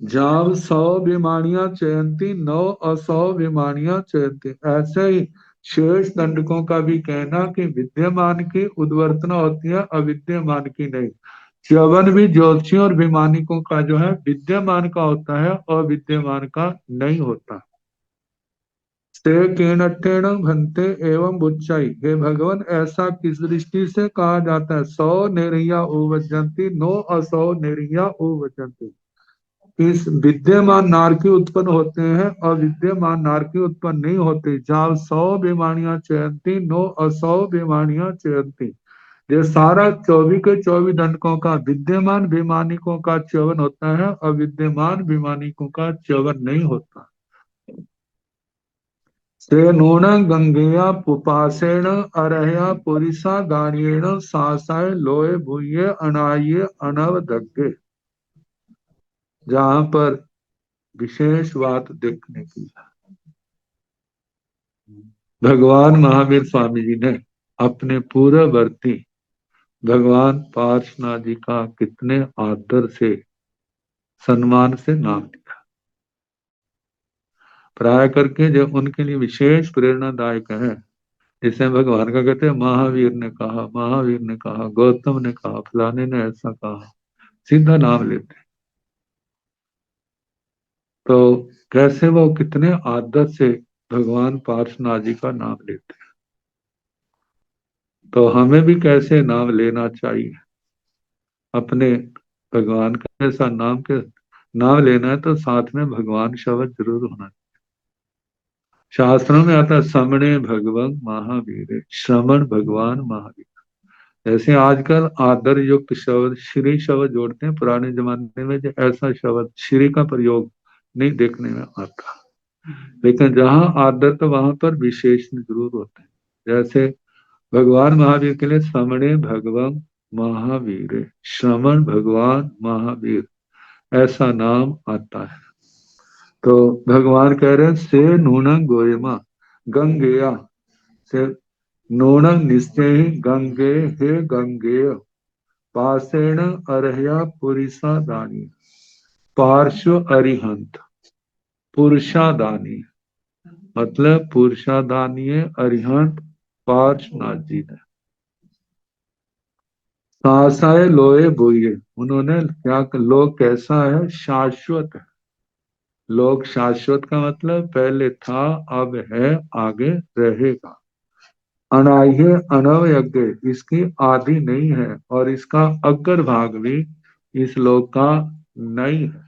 जाव 100 बीमारियां चयंती 9 असौ बीमारियां चयंती। ऐसे ही शेष दंडकों का भी कहना कि विद्यमान की उद्वर्तना होती है अविद्यमान की नहीं। च्यवन भी ज्योतिषियों और विमानिकों का जो है विद्यमान का होता है अविद्यमान का नहीं होता। ते केणठेण भंते एवं बुच्चाई हे भगवान ऐसा किस दृष्टि से कहा जाता है। 100 नेरिया ओवजंती 9 असौ नेरिया ओवजंती इस विद्यमान नारकी उत्पन्न होते हैं अविद्यमान नारकी उत्पन्न नहीं होते। जहाँ 100 बीमारियां चयंती 9 असौ बीमारियां चयंती ये सारा 24 के 24 दंडकों का विद्यमान बीमानिकों का च्यवन होता है अविद्यमान बीमानिकों का च्यवन नहीं होता। से नून गंगेया पुपासेण अरहया पुरिसा गान्येण सासाय लोय भूये अनाये अनवदग्गे। जहां पर विशेष बात देखने की भगवान महावीर स्वामी जी ने अपने पूर्ववर्ती भगवान पार्श्वनाथ जी का कितने आदर से सम्मान से नाम लिया। प्राय करके जो उनके लिए विशेष प्रेरणादायक है जिसे भगवान का कहते हैं महावीर ने कहा, महावीर ने कहा, गौतम ने कहा, फलाने ने ऐसा कहा, सीधा नाम लेते। तो कैसे वो कितने आदर से भगवान पार्श्वनाथ जी का नाम लेते हैं। तो हमें भी कैसे नाम लेना चाहिए अपने भगवान का। ऐसा नाम लेना है तो साथ में भगवान शब्द जरूर होना चाहिए। शास्त्रों में आता है समणे भगवान महावीर, श्रवण भगवान महावीर। जैसे आजकल आदर युक्त शब्द श्री शब्द जोड़ते हैं, पुराने जमाने में जो ऐसा शब्द श्री का प्रयोग नहीं देखने में आता। लेकिन जहां आदर तो वहां पर विशेषण जरूर होते हैं। जैसे भगवान महावीर के लिए समणे भगवान महावीर, श्रवण भगवान महावीर ऐसा नाम आता है। तो भगवान कह रहे हैं से नूनंग गोयमा गंगेया से नूनंग निश्चय गंगे हे गंगेय पासेण अरहया पुरिसा दानी पार्श्व अरिहंत पुरुषादानी मतलब पुरुषादानी अरिहंत पार्श्वनाथ जी ने सासाए लोए बोइये उन्होंने क्या लोक कैसा है शाश्वत है। लोक शाश्वत का मतलब पहले था अब है आगे रहेगा। अनाह्य अनवयज्ञ इसकी आदि नहीं है और इसका अग्र भाग भी इस लोक का नहीं है।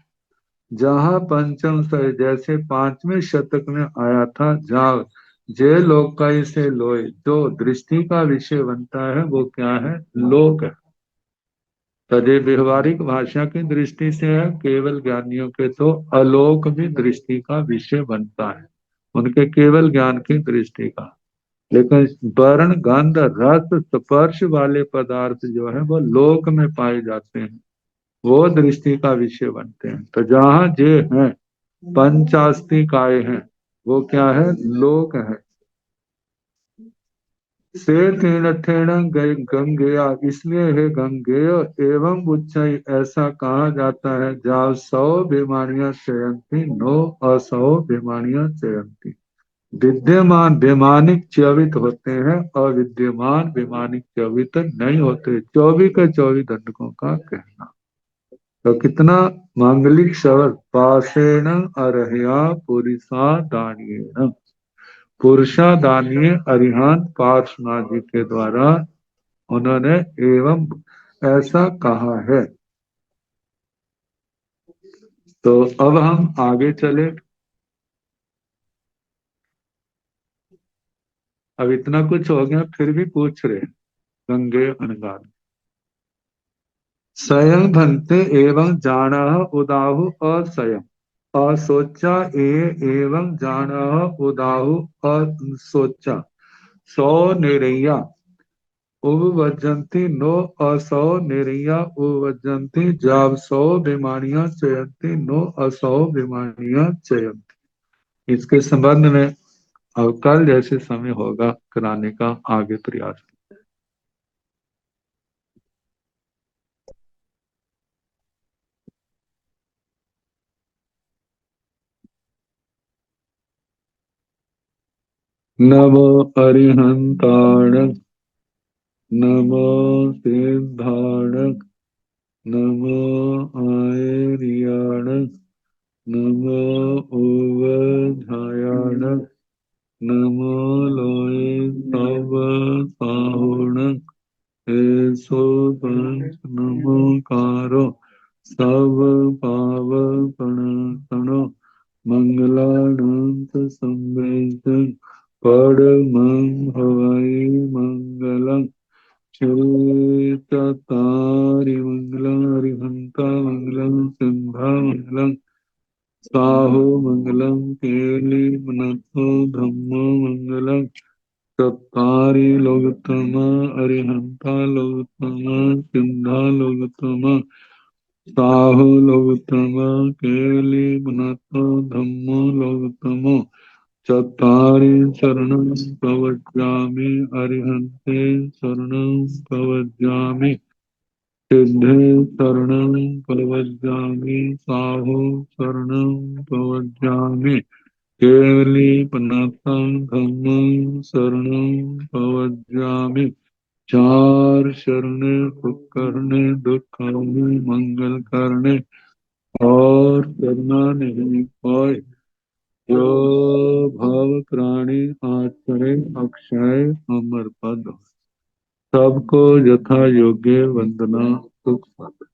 जहां पंचम से जैसे 5वें शतक में आया था जहाँ जे लोक का इसे लोय जो दृष्टि का विषय बनता है वो क्या है लोक है। तदे व्यवहारिक भाषा की दृष्टि से है, केवल ज्ञानियों के तो अलोक भी दृष्टि का विषय बनता है उनके केवल ज्ञान की दृष्टि का। लेकिन वर्ण गंध रस स्पर्श वाले पदार्थ जो है वो लोक में पाए जाते हैं वो दृष्टि का विषय बनते हैं। तो जहाँ जे है पंचास्तिकाय है वो क्या है लोक है। से तीर्थेण गंगेया इसलिए है गंगेय एवं उच्चाई ऐसा कहा जाता है जहाँ 100 बीमारियां चयंती 9 असौ बीमारियां चयंती। विद्यमान बेमानिक च्यवित होते हैं और विद्यमान बेमानिक च्यवित नहीं होते। 24 के 24 दंडकों का कहना। तो कितना मांगलिक शब्द, पाशेण अर्हया पुरुषा दानियेन, पुरुषा दानीय अरिहंत पार्श्वनाथ जी के द्वारा उन्होंने एवं ऐसा कहा है। तो अब हम आगे चले। अब इतना कुछ हो गया फिर भी पूछ रहे गंगे अनगान। स्वयं भंते एवं जान उदाहु असयं, असोचा एवं जान उदाहु असोचा, सौ निरैया उपवजंती नो असौ निरैया उपवजंती, जब सौ बीमारियां चयंती नो असौ बीमारियां चयंती। इसके संबंध में अब कल जैसे समय होगा कराने का आगे प्रयास। नमो अरिहंताण, नमो सिद्धाण, नमो आयर्याण, नमो उवधायाण, नमो लोए तव साहुण, ऐसो पंच नमोकारो सब पाव प्रणतनो, मंगलानंत संवेदन परमं हवै मंगलम्, श्वेततारि मंगलम्, हरिहंता मंगलम्, सिंहा मंगलम्, साहो मंगलम्, केली मनथो ब्रह्म मंगलम्, चत्तारि लोकतमा, अरिहंता लोकतमा, सिंहा लोकतमा, साहो लोकतमा, केली मनथो धम्मो लोकतमो, चत्तारि शरणं प्रवक्ष्यामि, अरिहन्ते शरणं प्रवक्ष्यामि, सिद्धे शरणं प्रवक्ष्यामि, साहो शरणं प्रवक्ष्यामि, केवलीपनाथं धम्मं शरणं प्रवक्ष्यामि। चार शरणे सुख करने, दुख करने, मंगल करने और करना नहीं पाए, जो भव प्राणी आश्रय अक्षय अमर पद, सबको यथा योग्य वंदना सुख पद।